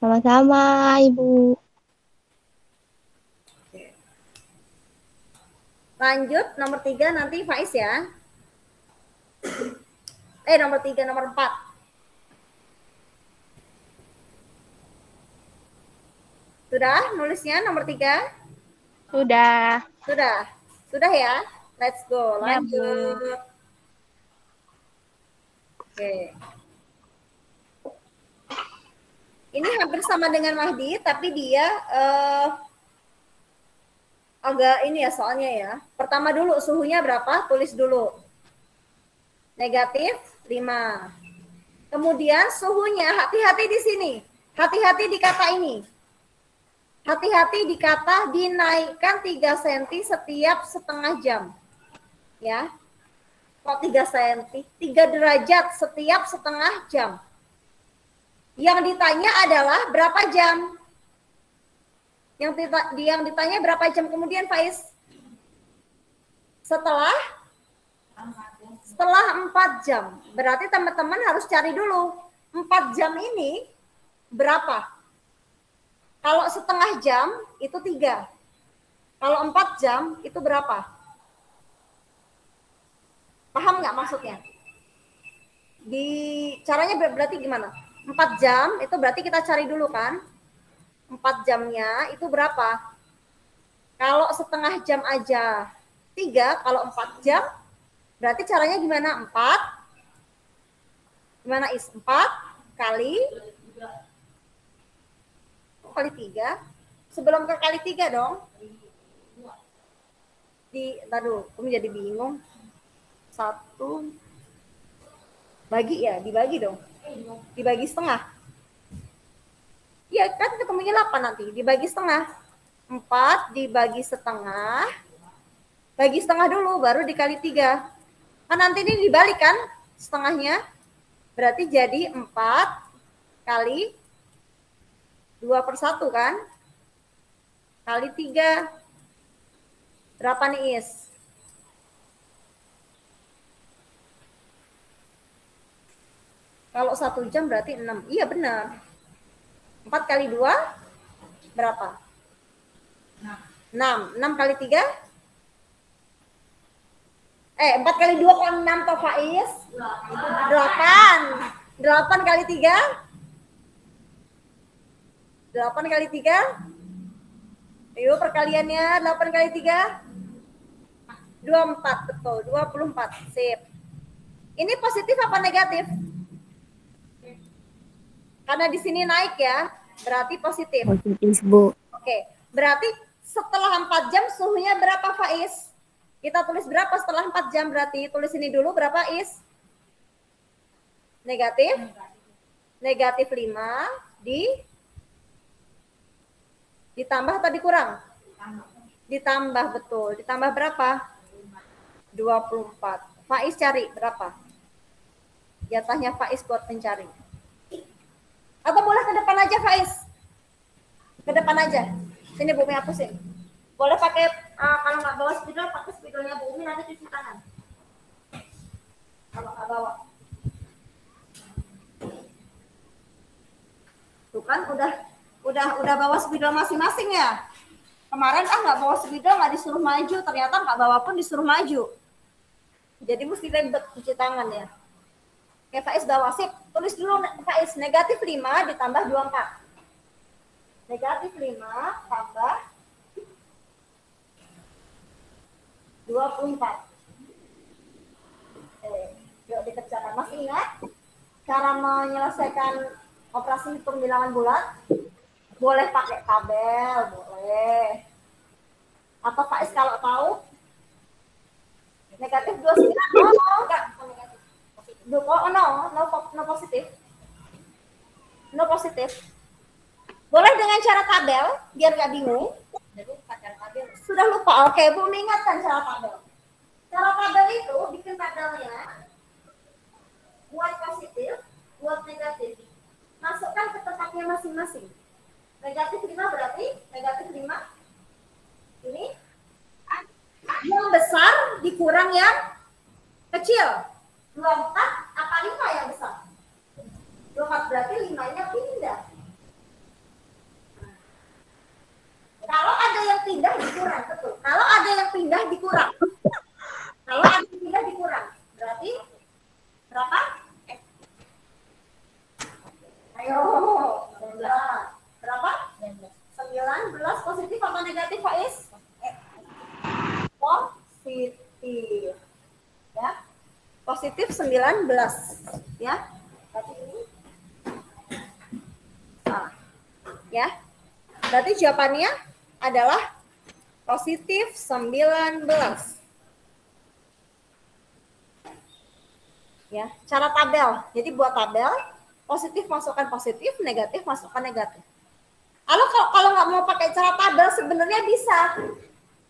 Sama-sama, Ibu. Oke. Lanjut nomor 3 nanti Faiz ya. Nomor 3, nomor 4. Sudah nulisnya nomor 3? Sudah. Sudah. Sudah ya? Let's go. Ya, Lanjut. Oke. Ini hampir sama dengan Mahdi, tapi dia agak ini ya soalnya ya. Pertama dulu suhunya berapa? Tulis dulu. Negatif 5. Kemudian suhunya, hati-hati di sini. Hati-hati di kata ini. Hati-hati di kata dinaikkan 3 cm setiap setengah jam. Ya. Kok 3 cm? 3 derajat setiap setengah jam. Yang ditanya adalah berapa jam? Yang ditanya berapa jam kemudian, Faiz? Setelah 4 jam. Berarti teman-teman harus cari dulu 4 jam ini berapa? Kalau setengah jam itu 3. Kalau 4 jam itu berapa? Paham nggak maksudnya? Caranya berarti gimana? 4 jam itu berarti kita cari dulu kan. 4 jamnya itu berapa? Kalau setengah jam aja 3, kalau 4 jam berarti caranya gimana? 4 gimana is? 4 kali 3. Sebelum ke kali 3 dong. Aduh, kamu jadi bingung. 1 bagi ya, dibagi dong. Dibagi setengah. Iya kan ketemunya 8 nanti, dibagi setengah. 4 dibagi setengah. Bagi setengah dulu, baru dikali 3. Kan nanti ini dibalik kan setengahnya. Berarti jadi 4 kali 2/1 kan? Kali 3. Berapa nih Is? Kalau 1 jam berarti 6. Iya benar. 4 kali 2 berapa? 6. 6 kali 3? 4 kali 2 kok 6 toh Faiz? 8. 8 kali 3? 8 kali 3? Ayo perkaliannya 8 kali 3? 24, betul. 24. Sip. Ini positif apa negatif? Karena di sini naik ya, berarti positif. Positif, Bu. Oke, berarti setelah 4 jam suhunya berapa Faiz? Kita tulis berapa setelah 4 jam berarti? Tulis ini dulu berapa Is? Negatif? Negatif 5 ditambah atau dikurang? Ditambah, betul. Ditambah berapa? 24. Faiz cari berapa? Jatahnya Faiz buat mencari. Atau boleh ke depan aja Faiz? Ke depan aja. Sini Bu Umi hapusin. Boleh pakai kalau nggak bawa spidol, pakai spidolnya Bu Umi nanti cuci tangan. Kalau nggak bawa. Tuh kan udah bawa spidol masing-masing ya. Kemarin nggak bawa spidol, nggak disuruh maju, ternyata nggak bawa pun disuruh maju. Jadi mesti ribet cuci tangan ya. Oke, Faiz bawa sip. Tulis dulu Faiz, negatif 5 ditambah 24. Negatif 5 tambah 24. Yuk dikerjakan. Masih ingat cara menyelesaikan operasi hitung bilangan bulat? Boleh pakai tabel, boleh. Atau Faiz kalau tahu negatif 29. Enggak, negatif. No positif. No positif. Boleh dengan cara tabel, biar nggak bingung. Sudah lupa, oke Bu mengingatkan cara tabel. Cara tabel itu bikin tabelnya, buat positif, buat negatif. Masukkan ke tempatnya masing-masing. Negatif 5 berarti, negatif 5. Ini, yang besar dikurang yang kecil. 24 apa 5 yang besar? 24 berarti 5-nya pindah. Kalau ada yang pindah dikurang, betul. Kalau ada yang pindah dikurang. Kalau ada yang pindah dikurang, berarti berapa? Ayo, 19. Berapa? 19 positif apa negatif, Faiz? Positif. Ya. Positif 19, ya. Berarti ini salah. Ya. Berarti jawabannya adalah positif 19. Ya, cara tabel. Jadi buat tabel, positif masukkan positif, negatif masukkan negatif. Kalau nggak mau pakai cara tabel sebenarnya bisa.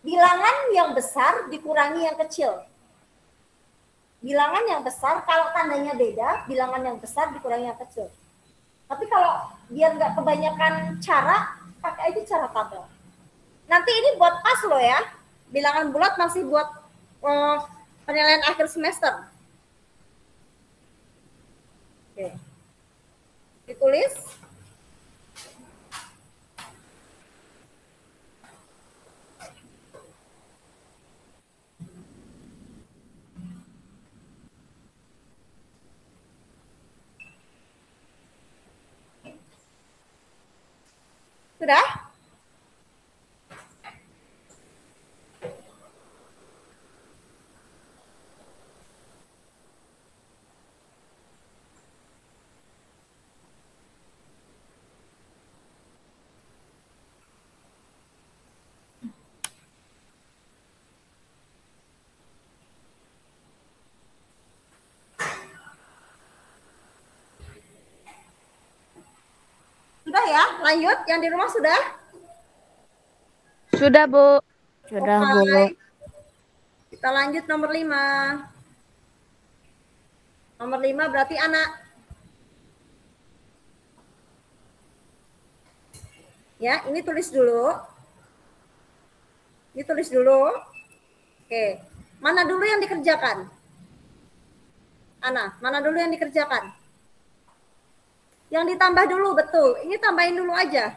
Bilangan yang besar dikurangi yang kecil. Bilangan yang besar, kalau tandanya beda, bilangan yang besar dikurangi yang kecil. Tapi kalau biar nggak kebanyakan cara, pakai aja cara tabel. Nanti ini buat pas loh ya. Bilangan bulat masih buat penilaian akhir semester. Oke. Ditulis. Sudah? Sudah ya? Lanjut. Yang di rumah sudah? Sudah, Bu. Sudah, Oke. Bu. Kita lanjut nomor 5. Nomor 5 berarti anak. Ya, ini tulis dulu. Ini tulis dulu. Oke. Mana dulu yang dikerjakan? Ana, mana dulu yang dikerjakan? Yang ditambah dulu, betul. Ini tambahin dulu aja.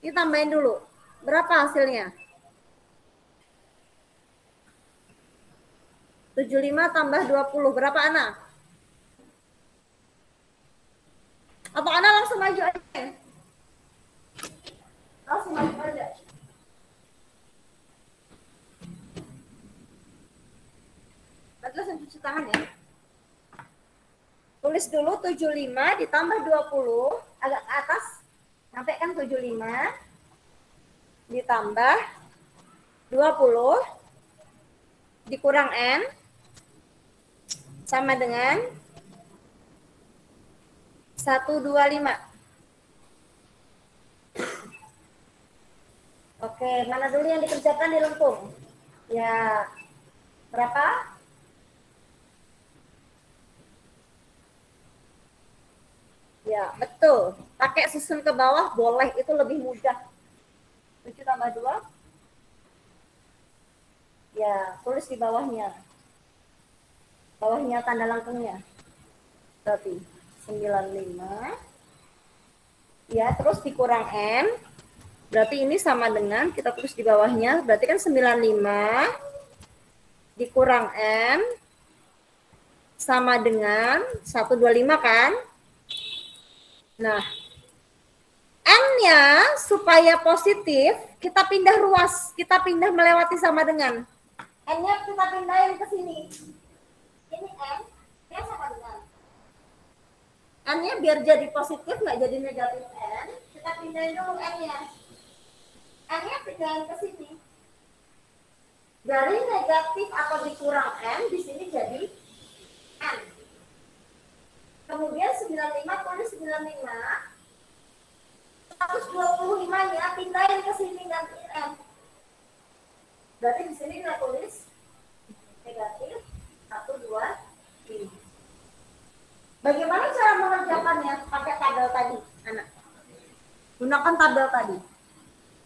Ini tambahin dulu. Berapa hasilnya? 75 tambah 20. Berapa, Ana? Atau Ana langsung maju aja? Langsung maju aja. Berarti langsung cuci tangan ya. Tulis dulu 75 ditambah 20. Agak ke atas. Sampai kan 75. Ditambah 20. Dikurang N. Sama dengan 125. Oke, mana dulu yang dikerjakan di lengkung? Ya, berapa? Ya, betul. Pakai susun ke bawah boleh, itu lebih mudah. 7 tambah 2. Ya, tulis di bawahnya. Bawahnya tanda lengkungnya. Berarti 95. Ya, terus dikurang N. Berarti ini sama dengan, kita tulis di bawahnya, berarti kan 95 dikurang N sama dengan 125 kan? Nah, N-nya supaya positif, kita pindah ruas, kita pindah melewati sama dengan. N-nya kita pindahin ke sini. Ini N, dia sama dengan. N-nya biar jadi positif, nggak jadi negatif N, kita pindahin dulu N-nya. N-nya pindahin ke sini. Dari negatif atau dikurang N, di sini jadi N. Kemudian 95 tulis 95. 125-nya pindahin ke sini gantiin N. Berarti di sini kita tulis negatif 125. Bagaimana cara mengerjakannya? Pakai tabel tadi, anak. Gunakan tabel tadi.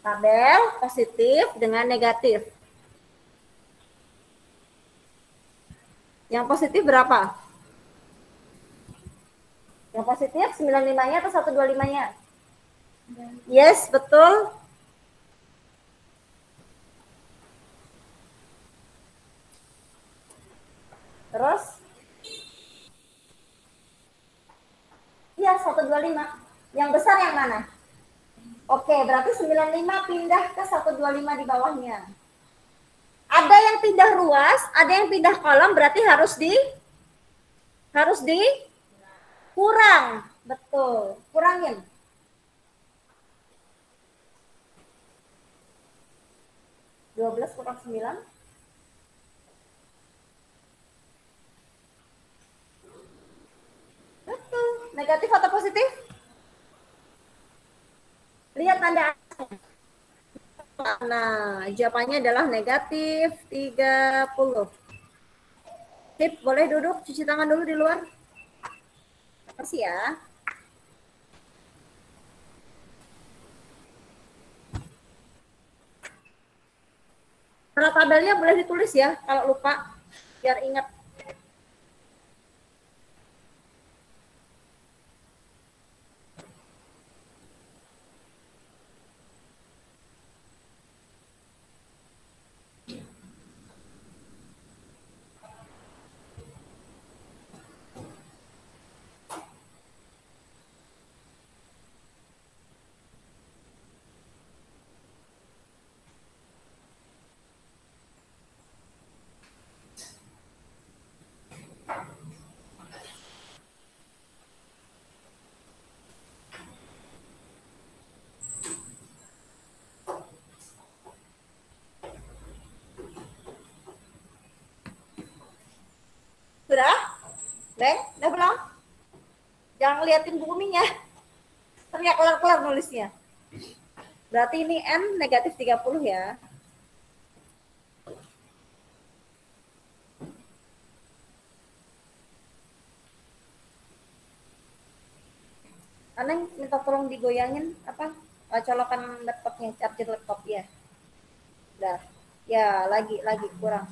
Tabel positif dengan negatif. Yang positif berapa? Yang positif 95-nya atau 125-nya? Yes, betul. Terus? Iya, 125. Yang besar yang mana? Oke, berarti 95 pindah ke 125 di bawahnya. Ada yang pindah ruas, ada yang pindah kolom, berarti harus kurang. Betul, kurangin. (12 kurang 9). Betul. Negatif atau positif? Lihat tanda. Nah, jawabannya adalah negatif 30. Sip, boleh duduk, cuci tangan dulu di luar. Makasih ya. Kalau tabelnya boleh ditulis ya, kalau lupa, biar ingat. Udah belum? Jangan ngeliatin bukunya. Ternyata kelar-kelar nulisnya. Berarti ini N negatif 30 ya. Aneng minta tolong digoyangin apa? Colokan laptopnya, charger laptop ya. Udah. Ya, lagi kurang.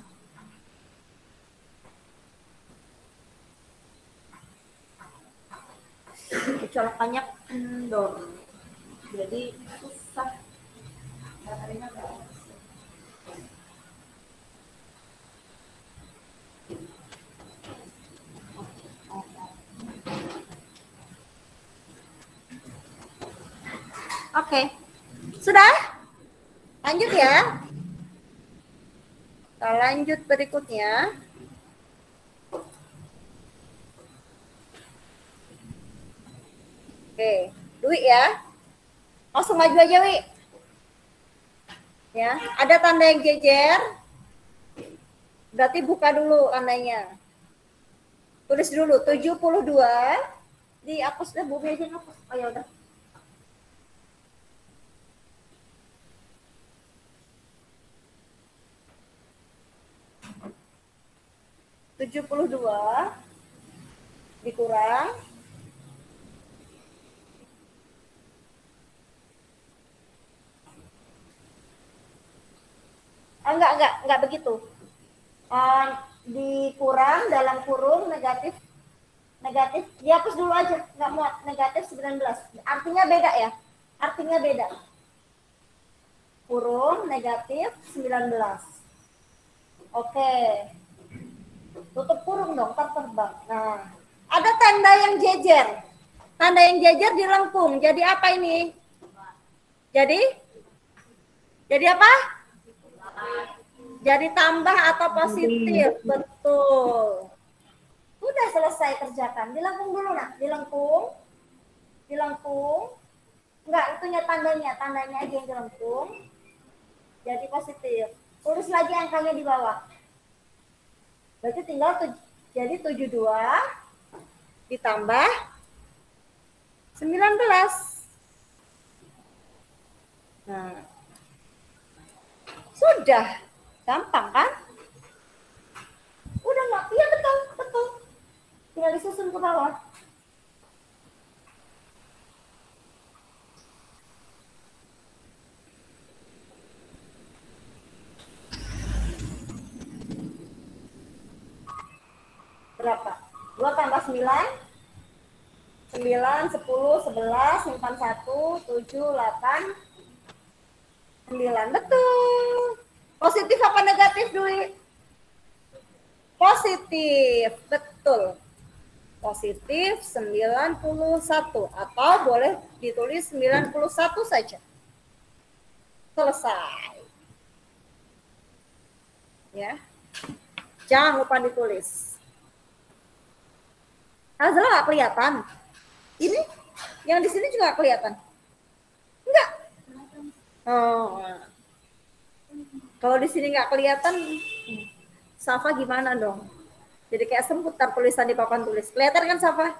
Colokannya kendor. Jadi susah. Baterainya enggak. Oke. Sudah? Lanjut ya. Kita lanjut berikutnya. Oke, Dwi ya. Langsung maju aja, Wi. Ya, ada tanda yang jejer. Berarti buka dulu tandanya. Tulis dulu 72. Dihapus deh, bumi aja ngapus. Oh ya udah. (72) dikurang enggak begitu. Dikurang dalam kurung negatif dihapus dulu aja, enggak muat, negatif 19. Artinya beda ya. Artinya beda. Kurung negatif 19. Oke. Tutup kurung dong, terbang. Nah, ada tanda yang jejer. Tanda yang jejer dilengkung. Jadi apa ini? Jadi apa? Jadi tambah atau positif. Betul. Udah selesai kerjakan. Dilengkung dulu, nak. Dilengkung. Enggak, itunya tandanya aja yang dilengkung. Jadi positif. Tulis lagi angkanya di bawah. Berarti tinggal jadi 72 ditambah 19. Nah, sudah. Gampang kan? Udah nggak? Iya betul. Tinggal disusun ke bawah. Berapa? 2 tambah 9, 9, 10, 11, simpan 1, 7, 8, 9. Betul. Positif apa negatif, Dwi? Positif, betul. Positif 91 atau boleh ditulis 91 saja. Selesai. Ya. Jangan lupa ditulis. Nazla nggak kelihatan. Ini yang di sini juga nggak kelihatan. Enggak. Oh. Kalau di sini nggak kelihatan, Safa gimana dong? Jadi kayak seputar tulisan di papan tulis. Kelihatan kan Safa?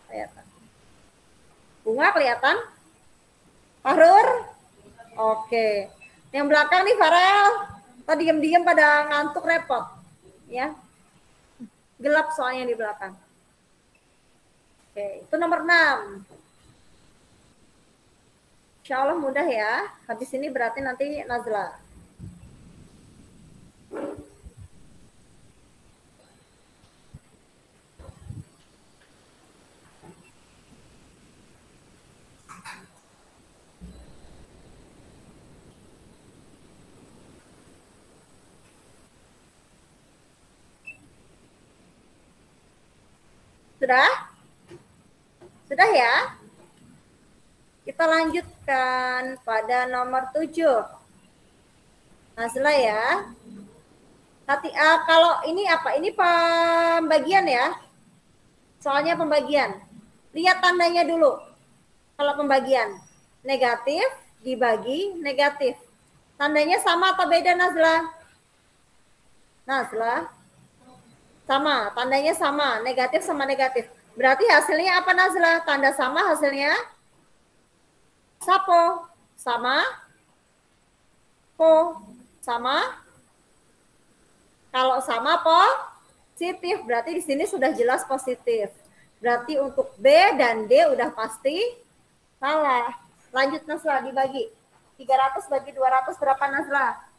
Kelihatan. Bunga kelihatan? Fahrur? Oke. Yang belakang nih Farel. Tadi diam-diam pada ngantuk repot. Ya. Gelap soalnya di belakang. Oke, itu nomor 6. Insya Allah mudah ya. Habis ini berarti nanti Nazla. Sudah? Sudah ya? Kita lanjutkan pada nomor 7. Nazla ya. Kalau ini apa? Ini pembagian ya. Soalnya pembagian. Lihat tandanya dulu. Kalau pembagian. Negatif, dibagi, negatif. Tandanya sama atau beda Nazla? Nazla? Sama, tandanya sama, negatif sama negatif. Berarti hasilnya apa Nazla? Tanda sama hasilnya? Sapo, sama, po, sama. Kalau sama positif, berarti di sini sudah jelas positif. Berarti untuk B dan D udah pasti salah. Lanjut Nazla, dibagi. 300 bagi 200 berapa Nazla?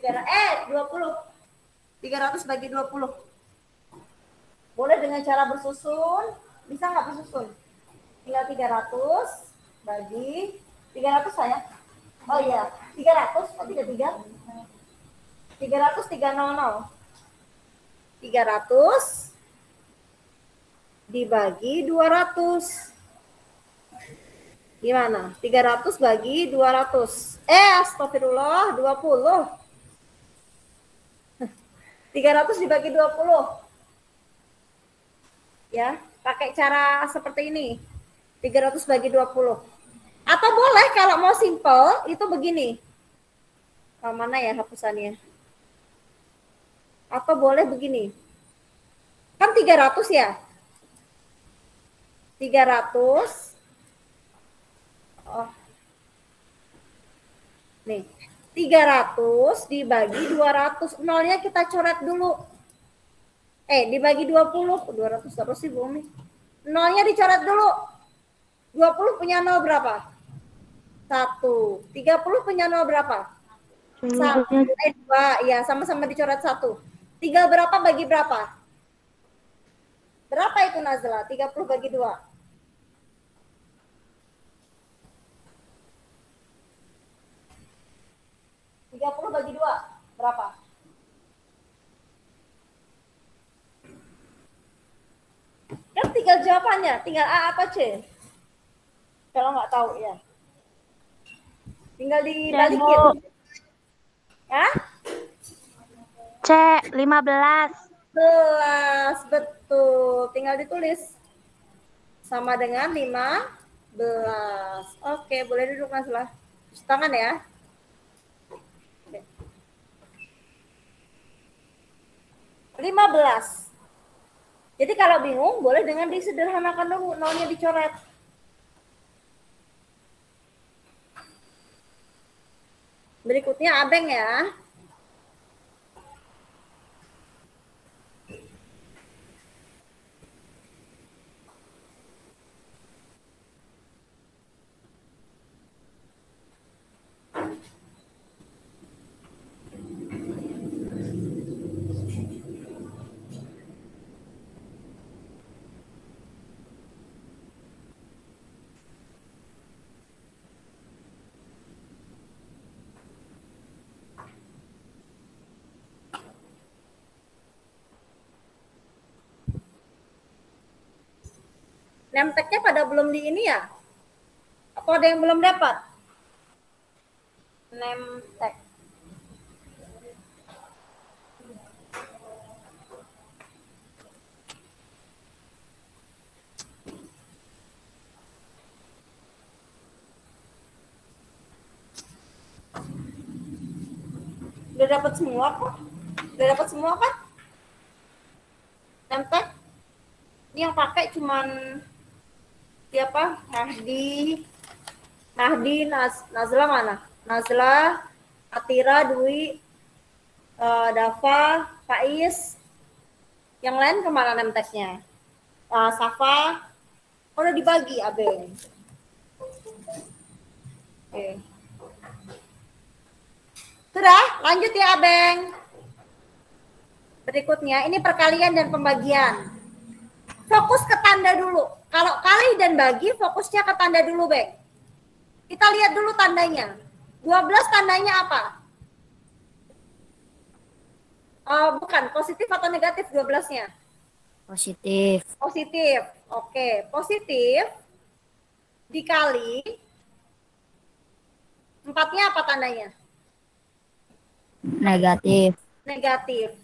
20. 300 bagi 20. Boleh dengan cara bersusun. Bisa nggak bersusun? Tinggal 300 bagi 300 saya. Oh iya, 300 kok 33? 300 300. 300 dibagi 200. Gimana? 300 bagi 200. Astagfirullah, 20. 300 dibagi 20. Ya, pakai cara seperti ini. 300 bagi 20. Atau boleh kalau mau simple, itu begini. Mana ya hapusannya? Atau boleh begini. Kan 300 ya? 300. Oh. Nih, 300 dibagi 200. Nolnya kita coret dulu. Dibagi 20. 200 terus sih bumi. Nolnya dicoret dulu. 20 punya nol berapa? 1. 30 punya nol berapa? 1. 2. Ya, sama-sama dicoret 1. 3 berapa bagi berapa? Berapa itu Nazla? 30 bagi 2. 30 bagi 2. Berapa? Kan tinggal jawabannya. Tinggal A apa C? Kalau nggak tahu ya. Tinggal dibalikin. Ya? C, 15. 11. Betul. Tinggal ditulis. Sama dengan 15. Oke, boleh duduk Nazla. Cuci tangan ya. 15. Jadi kalau bingung boleh dengan disederhanakan dulu, nolnya dicoret. Berikutnya Abeng ya. Nemteknya pada belum di ini ya? Atau ada yang belum dapat? Nemtek. Udah dapat semua kok? Udah dapat semua kan? Nemtek? Ini yang pakai cuman siapa? Nahdi, Nazla mana? Nazla, Atira, Dwi, Dava, Faiz. Yang lain kemana nemteknya? Safa, udah dibagi Abeng. Oke. Sudah, lanjut ya Abeng. Berikutnya, ini perkalian dan pembagian. Fokus ke tanda dulu. Kalau kali dan bagi, fokusnya ke tanda dulu, Beng. Kita lihat dulu tandanya. 12 tandanya apa? Bukan, positif atau negatif 12-nya? Positif. Positif. Oke, positif dikali 4-nya apa tandanya? Negatif. Negatif.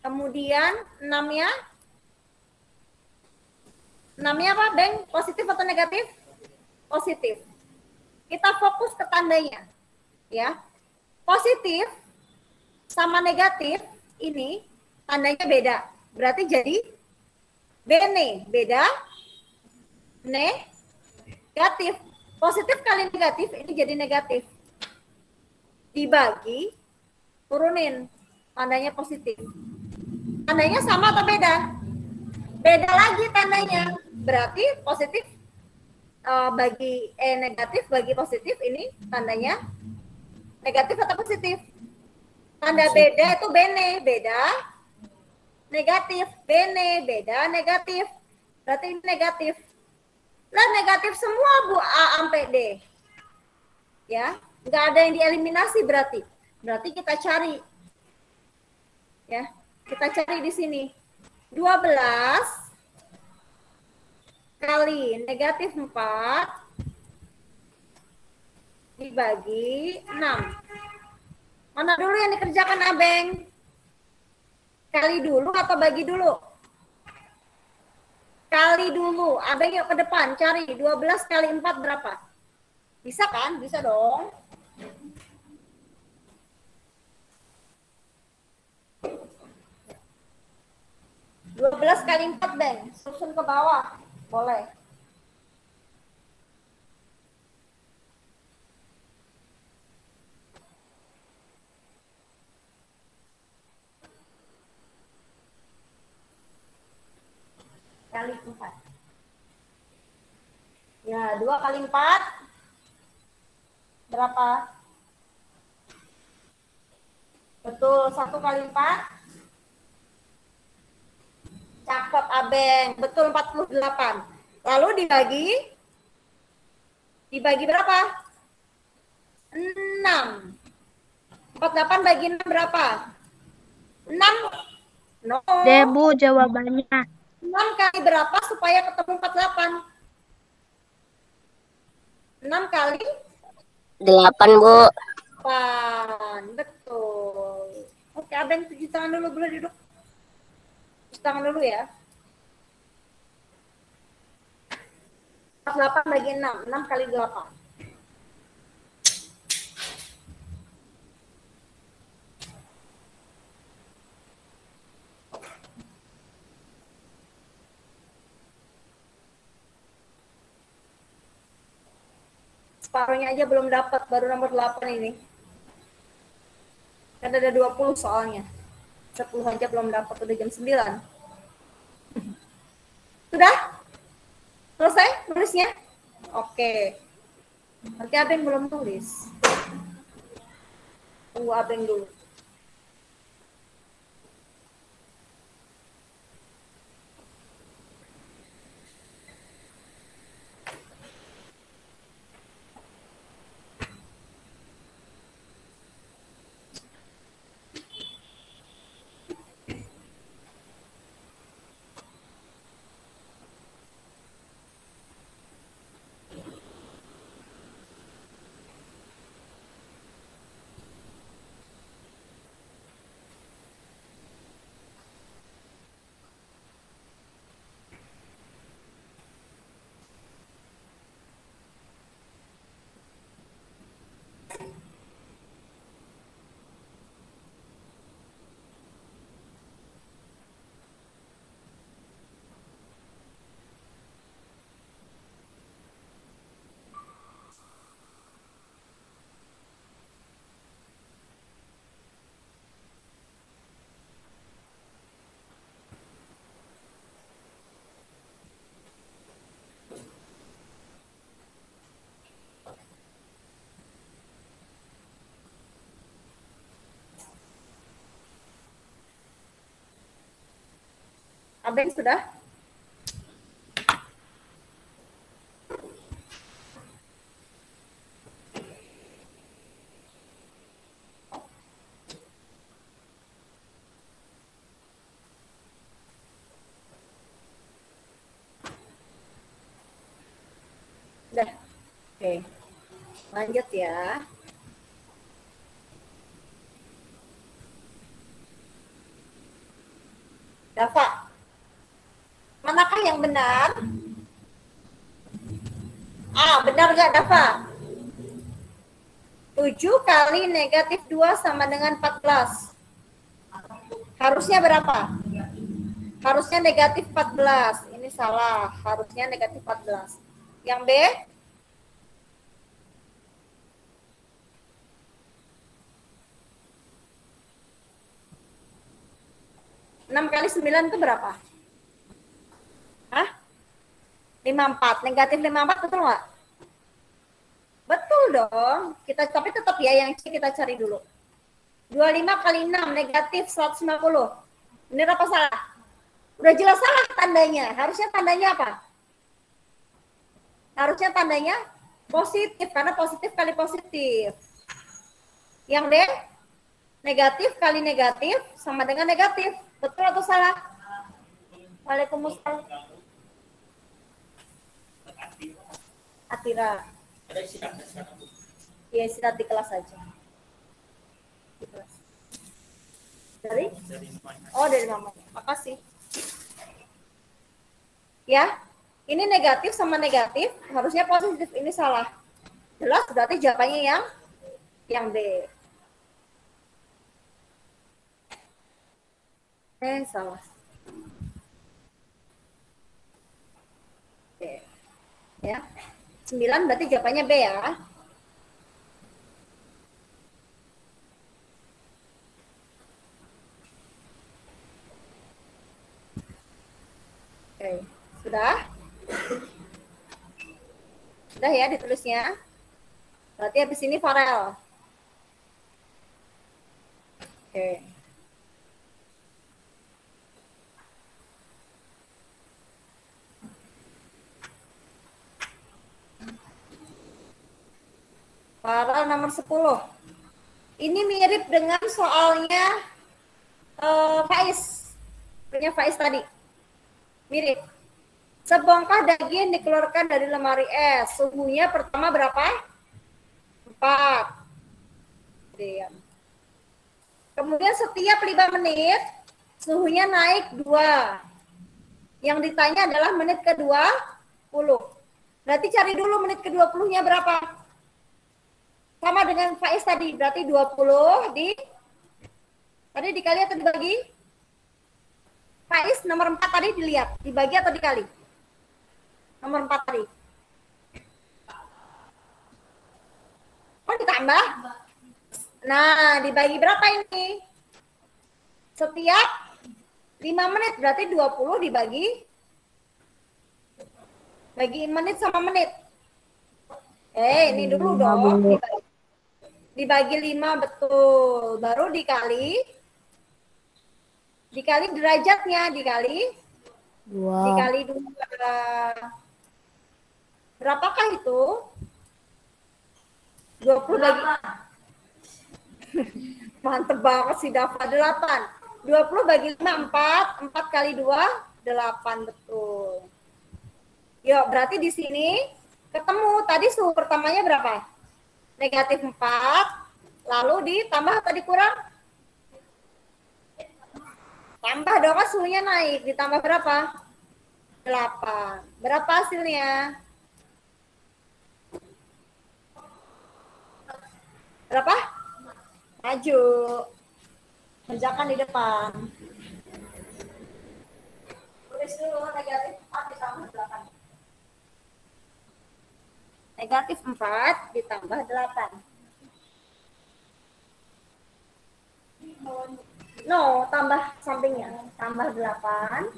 Kemudian 6-nya? 6-nya apa, Beng? Positif atau negatif? Positif. Kita fokus ke tandanya. Ya. Positif sama negatif ini tandanya beda. Berarti jadi bene, beda negatif. Positif kali negatif ini jadi negatif. Dibagi, turunin. Tandanya positif. Tandanya sama atau beda? Beda lagi tandanya. Berarti positif bagi negatif bagi positif ini tandanya negatif atau positif? Tanda beda itu bene, beda negatif, bene, beda negatif. Berarti ini negatif. Lah negatif semua Bu A sampai D. Ya, nggak ada yang dieliminasi berarti. Berarti kita cari. Ya, kita cari di sini. 12 kali negatif 4 dibagi 6. Mana dulu yang dikerjakan Abeng? Kali dulu atau bagi dulu? Kali dulu. Abeng yuk ke depan, cari 12 kali 4 berapa? Bisa kan? Bisa dong. Dua belas kali 4, Beng. Susun ke bawah. Boleh. Kali 4. Ya, 2 kali 4 berapa? Betul, 1 kali 4. Cakep, Abeng. Betul, 48. Lalu dibagi berapa? 6. 48 bagi 6 berapa? 6. No. Debu jawabannya. 6 kali berapa supaya ketemu 48? 6 kali 8, Bu. 8. Betul. Oke, Abeng cuci tangan dulu, boleh duduk. Cuci tangan dulu ya. 48 bagi 6. 6 kali 8. Separuhnya aja belum dapat, baru nomor 8 ini. Kan ada 20 soalnya. 10 aja belum dapat, udah jam 9. Sudah? Selesai nulisnya? Oke. Nanti Abeng belum tulis. Tunggu Abeng dulu. Abeng sudah? Udah. Oke. Lanjut ya. Dava, manakah yang benar? Benar nggak Dava? 7 kali negatif 2 sama dengan 14. Harusnya berapa? Harusnya negatif 14. Ini salah. Harusnya negatif 14. Yang B? 6 kali 9 itu berapa? Hah? 54. Negatif 54 betul nggak? Betul dong. Tapi tetap ya yang C kita cari dulu. 25 kali 6 negatif 150. Benar apa salah? Udah jelas salah tandanya. Harusnya tandanya apa? Harusnya tandanya positif karena positif kali positif. Yang D? Negatif kali negatif sama dengan negatif. Betul atau salah? Waalaikumsalam. Atira. Ya, istirahat di kelas aja. Di kelas. Dari mama. Makasih. Ya, ini negatif sama negatif, harusnya positif. Ini salah. Jelas berarti jawabannya yang B. Salah. Oke. Ya. 9 berarti jawabannya B ya. Oke, sudah? Sudah ya ditulisnya? Berarti habis ini Farel. Oke. Farel nomor 10. Ini mirip dengan soalnya Faiz. Punya Faiz tadi. Mirip. Sebongkah daging dikeluarkan dari lemari es. Suhunya pertama berapa? 4. Kemudian setiap 5 menit suhunya naik 2. Yang ditanya adalah menit ke-20. Berarti cari dulu menit ke-20-nya berapa? Sama dengan Faiz tadi. Berarti 20 tadi dikali atau dibagi? Faiz nomor 4 tadi dilihat. Dibagi atau dikali? Nomor 4 tadi. Oh, ditambah? Nah, dibagi berapa ini? Setiap 5 menit, berarti 20 dibagi menit sama menit. Ini dulu dong. Dibagi 5, betul. Baru dikali derajatnya, dikali 2. Berapakah itu? 20 bagi mantep banget sih Dava. 8. 20 bagi 5 4. 4 kali 2 8, betul. Yuk, berarti di sini ketemu tadi suhu pertamanya berapa? Negatif 4. Lalu ditambah atau dikurang? Tambah dong, kan suhunya naik. Ditambah berapa? 8. Berapa hasilnya? Berapa? Maju. Kerjakan di depan. Tulis dulu negatif 4 ditambah 8. Negatif 4 ditambah 8. No, tambah sampingnya. Tambah 8.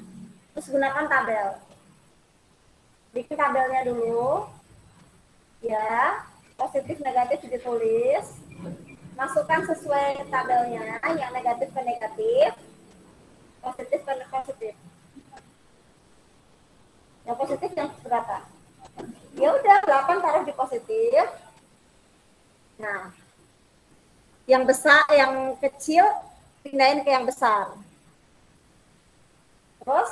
Terus gunakan tabel. Bikin tabelnya dulu. Ya, positif negatif ditulis. Masukkan sesuai tabelnya, yang negatif ke negatif, positif ke positif. Yang positif yang berapa? Ya udah, 8 taruh di positif. Nah, yang besar, yang kecil pindahin ke yang besar. Terus,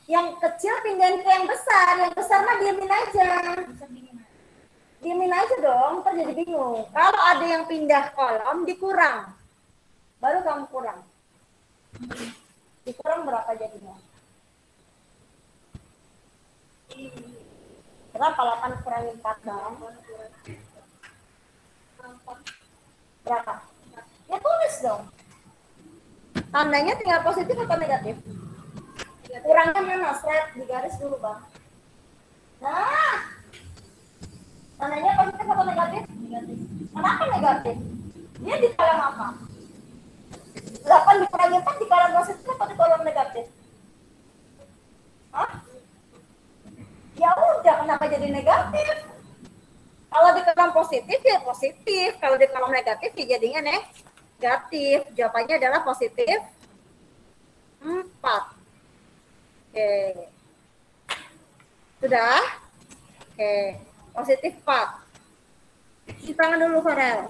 yang kecil pindahin ke yang besar mah diemin aja. Diemin aja dong, ntar jadi bingung. Kalau ada yang pindah kolom, dikurang. Baru kamu kurang. Dikurang berapa jadinya? Berapa 8 kurangi 4 dong? Berapa? Ya tulis dong. Tandanya tinggal positif atau negatif? Kurangnya mana? Slide di garis dulu, Bang. Nah, tandanya positif atau negatif? Negatif. Kenapa negatif? Dia di kolom apa? 8 dikurangi 4 di kolom positif atau di kolom negatif? Hah? Ya udah, kenapa jadi negatif? Kalau di kolom positif ya positif, kalau di kolom negatif ya jadinya negatif. Jawabannya adalah positif 4. Oke. Sudah? Oke. Positif 4. Cuci tangan dulu, Farel.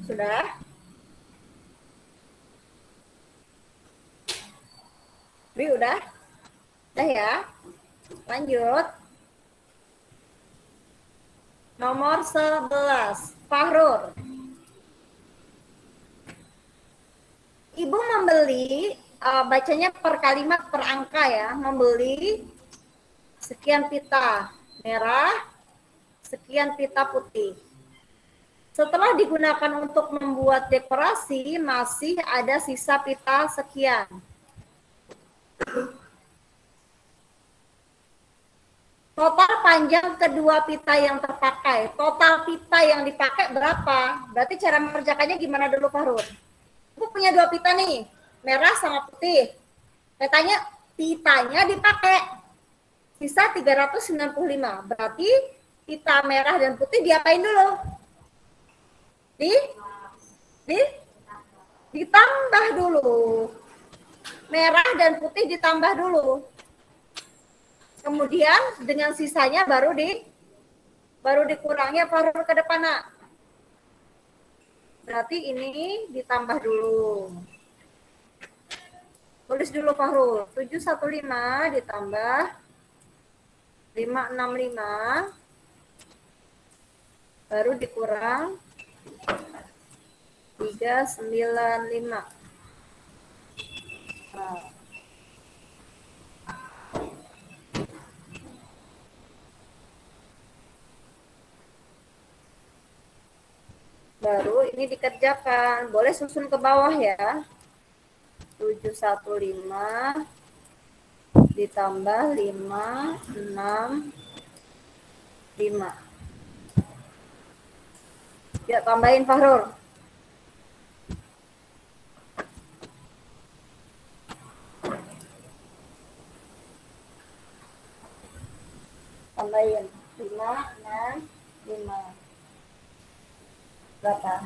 Sudah? Bi udah? Udah ya? Lanjut. Nomor 11, Fahrur. Ibu membeli, bacanya per kalimat per angka ya, membeli sekian pita merah, sekian pita putih. Setelah digunakan untuk membuat dekorasi, masih ada sisa pita sekian. Total panjang kedua pita yang terpakai. Total pita yang dipakai berapa? Berarti cara mengerjakannya gimana dulu, Fahrul? Aku punya 2 pita nih, merah sama putih. Katanya pitanya dipakai. Sisa 395. Berarti pita merah dan putih diapain dulu? Ditambah dulu. Merah dan putih ditambah dulu. Kemudian dengan sisanya baru dikurangi apa ke depan, Nak? Berarti ini ditambah dulu. Tulis dulu, Fahrul. 715 ditambah 565 baru dikurang 395. Nah. Baru ini dikerjakan. Boleh susun ke bawah ya. 715 ditambah 565. Ya, tambahin, Fahrul. Tambahin 565. Berapa?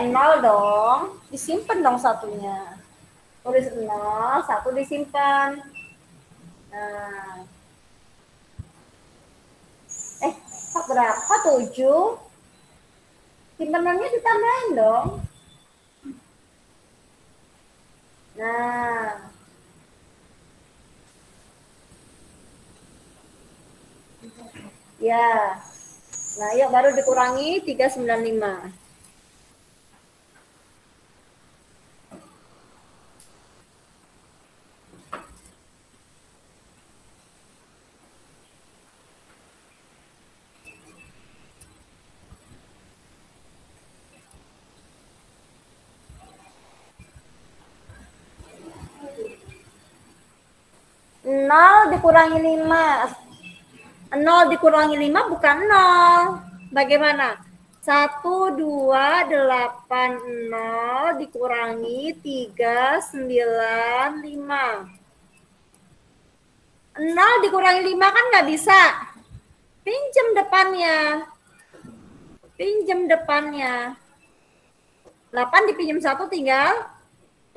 Nol dong. Disimpan dong satunya. Tulis 0, 1 disimpan. Nah. Berapa? 7. Simpanannya ditambahin dong. Nah. Ya. Nah, yuk baru dikurangi 395. dikurangi 5. 0 dikurangi 5 bukan 0. Bagaimana? 1, 2, 8, 0 dikurangi 3, 9, 5. 0 dikurangi 5 kan nggak bisa. Pinjam depannya. Pinjam depannya. 8 dipinjam 1 tinggal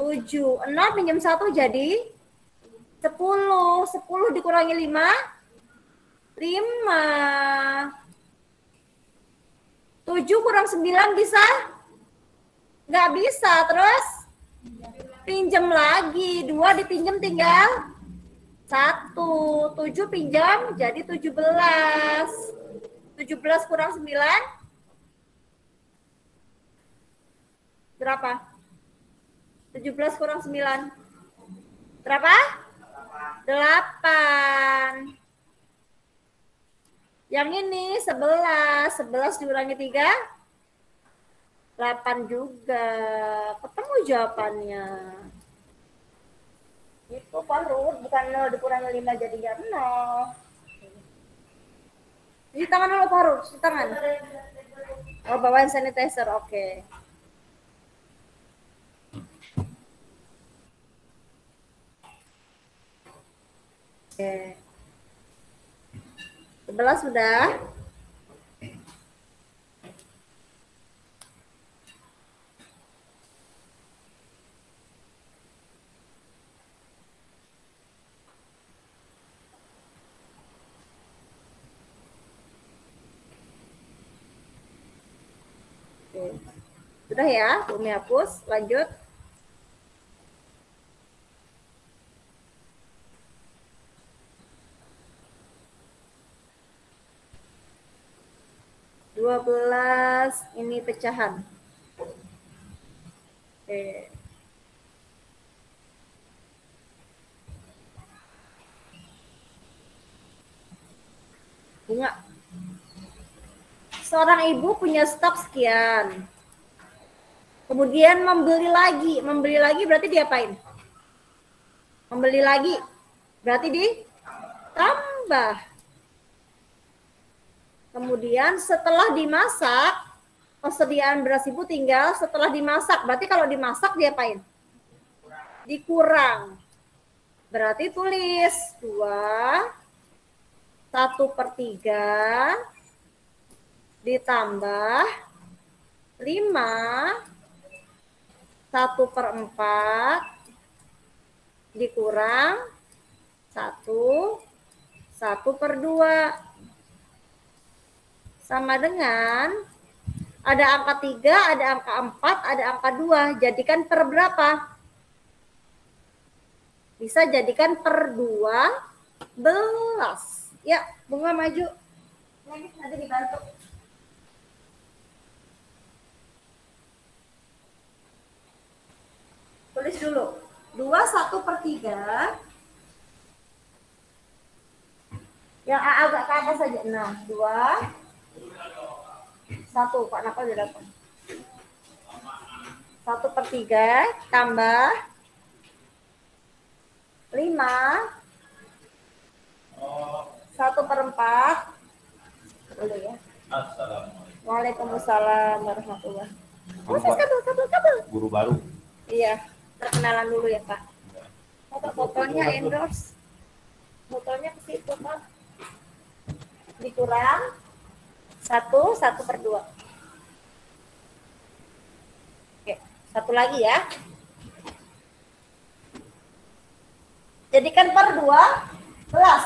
7. 0 pinjam 1 jadi 10. 10 dikurangi 5. 5. 7 kurang 9 bisa? Nggak bisa. Terus pinjam lagi. 2 dipinjam tinggal 1. 7 pinjam jadi 17. 17 kurang 9 berapa? 17 kurang 9 berapa? 8. Yang ini 11. 11 dikurangi 3 8 juga. Ketemu jawabannya. Itu Pak Ruth, bukan 0 dikurangi 5 jadi nggak 0. Cuci tangan dulu Pak Ruth, cuci tangan. Oh, bawain sanitizer, oke. Oke. 11 sudah. Oke. Sudah ya, Bumi hapus, lanjut. Dua belas ini pecahan. Oke. Bunga. Seorang ibu punya stok sekian. Kemudian membeli lagi berarti diapain? Membeli lagi berarti ditambah. Kemudian setelah dimasak, persediaan beras ibu tinggal setelah dimasak. Berarti kalau dimasak diapain? Dikurang. Berarti tulis 2, 1/3 ditambah 5, 1/4 dikurang 1, 1/2. Sama dengan ada angka 3, ada angka 4, ada angka 2. Jadikan per berapa? Bisa jadikan per 12. Ya, Bunga maju. Nanti dibantu. Tulis dulu. 2, 1/3. Yang agak ke atas saja. Nah, 2, 1. Pak Nakal udah datang. 1/3 tambah 5, 1/4. Dulu ya. Assalamualaikum. Waalaikumsalam warahmatullahi wabarakatuh. Guru baru. Iya, perkenalan dulu ya Pak. Foto-fotonya endorse. Fotonya ke situ Pak. Dikurang 1, 1/2. Oke, satu lagi ya. Jadikan per 12.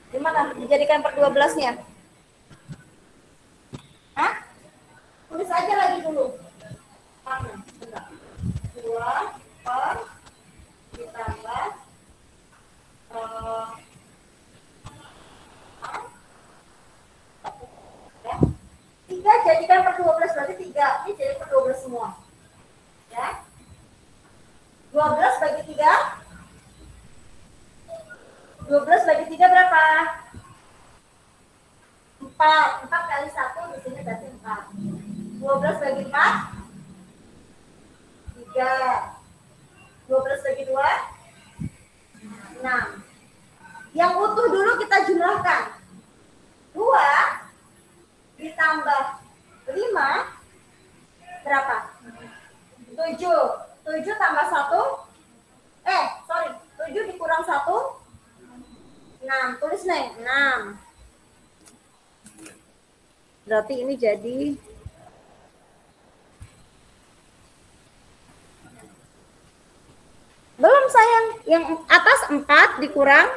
Gimana? Dijadikan per 12-nya? Hah? Tulis aja lagi dulu. 2 per ditambah 3 jadikan per 12 berarti 3. Ini jadi per 12 semua. Ya. 12 bagi 3. 12 bagi 3 berapa? 4. 4 kali 1 di sini berarti 4. 12 bagi 4 3. 12 bagi 2 6. Yang utuh dulu kita jumlahkan. 2 ditambah 5 berapa? 7. 7 tambah 1. 7 dikurang 1. 6. Tulis nih, 6. Berarti ini jadi belum sayang. Yang atas 4 dikurang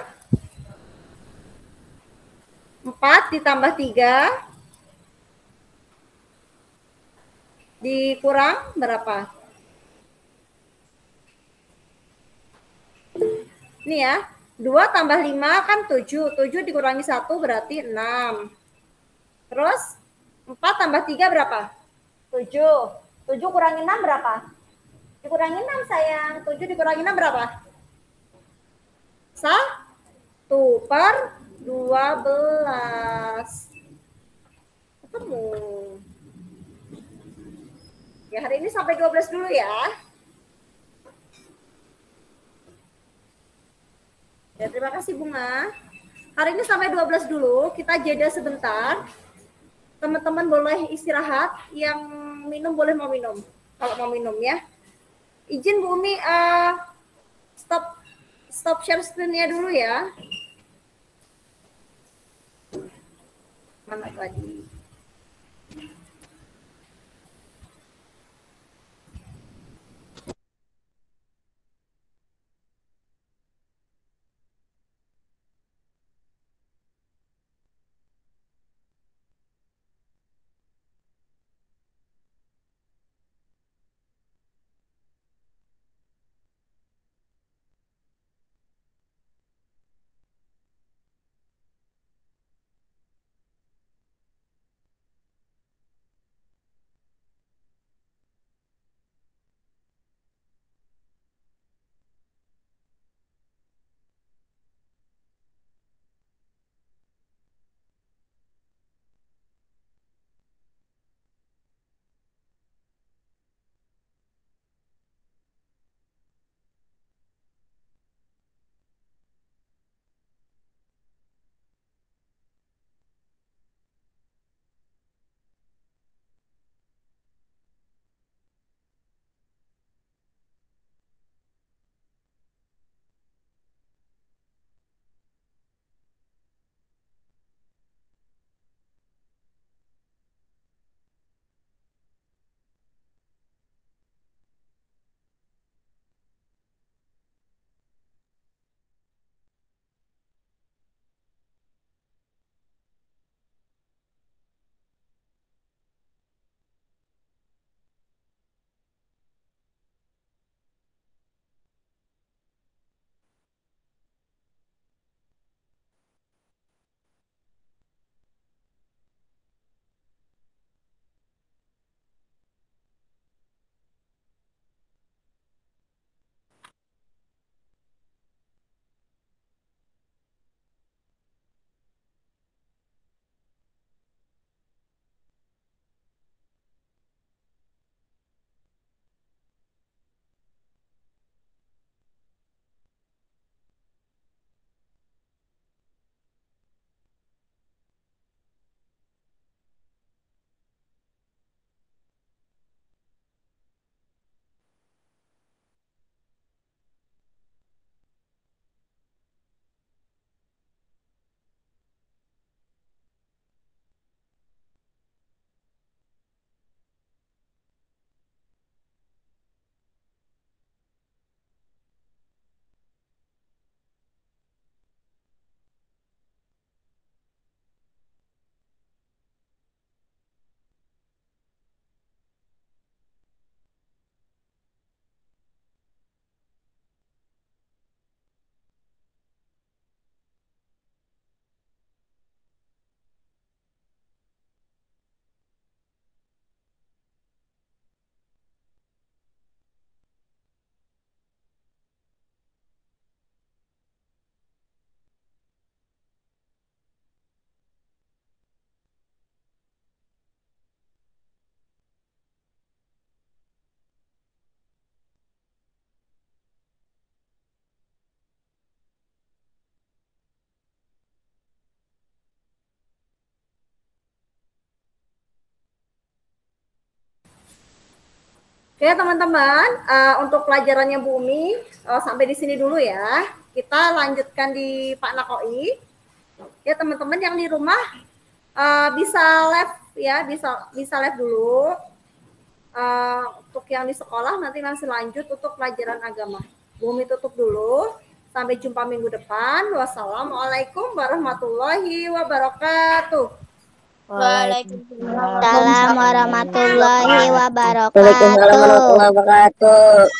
4 ditambah 3 dikurang berapa? Ini ya, 2 tambah 5 kan 7. 7 dikurangi 1 berarti 6. Terus 4 tambah 3 berapa? 7. 7 kurangi 6 berapa? Dikurangi 6 sayang. 7 dikurangi 6 berapa? 1/12. Ketemu. Ya hari ini sampai 12 dulu ya. Ya terima kasih Bunga. Hari ini sampai 12 dulu. Kita jeda sebentar. Teman-teman boleh istirahat. Yang minum boleh mau minum. Kalau mau minum ya. Izin Bu Umi stop share screen-nya dulu ya. Mana tadi? Oke teman-teman, untuk pelajarannya Bu Umi sampai di sini dulu ya. Kita lanjutkan di Pak Nakoi. Ya teman-teman yang di rumah bisa live ya, bisa live dulu. Untuk yang di sekolah nanti masih lanjut untuk pelajaran agama. Bu Umi tutup dulu. Sampai jumpa minggu depan. Wassalamualaikum warahmatullahi wabarakatuh. Waalaikumsalam warahmatullahi wabarakatuh. warahmatullahi wabarakatuh.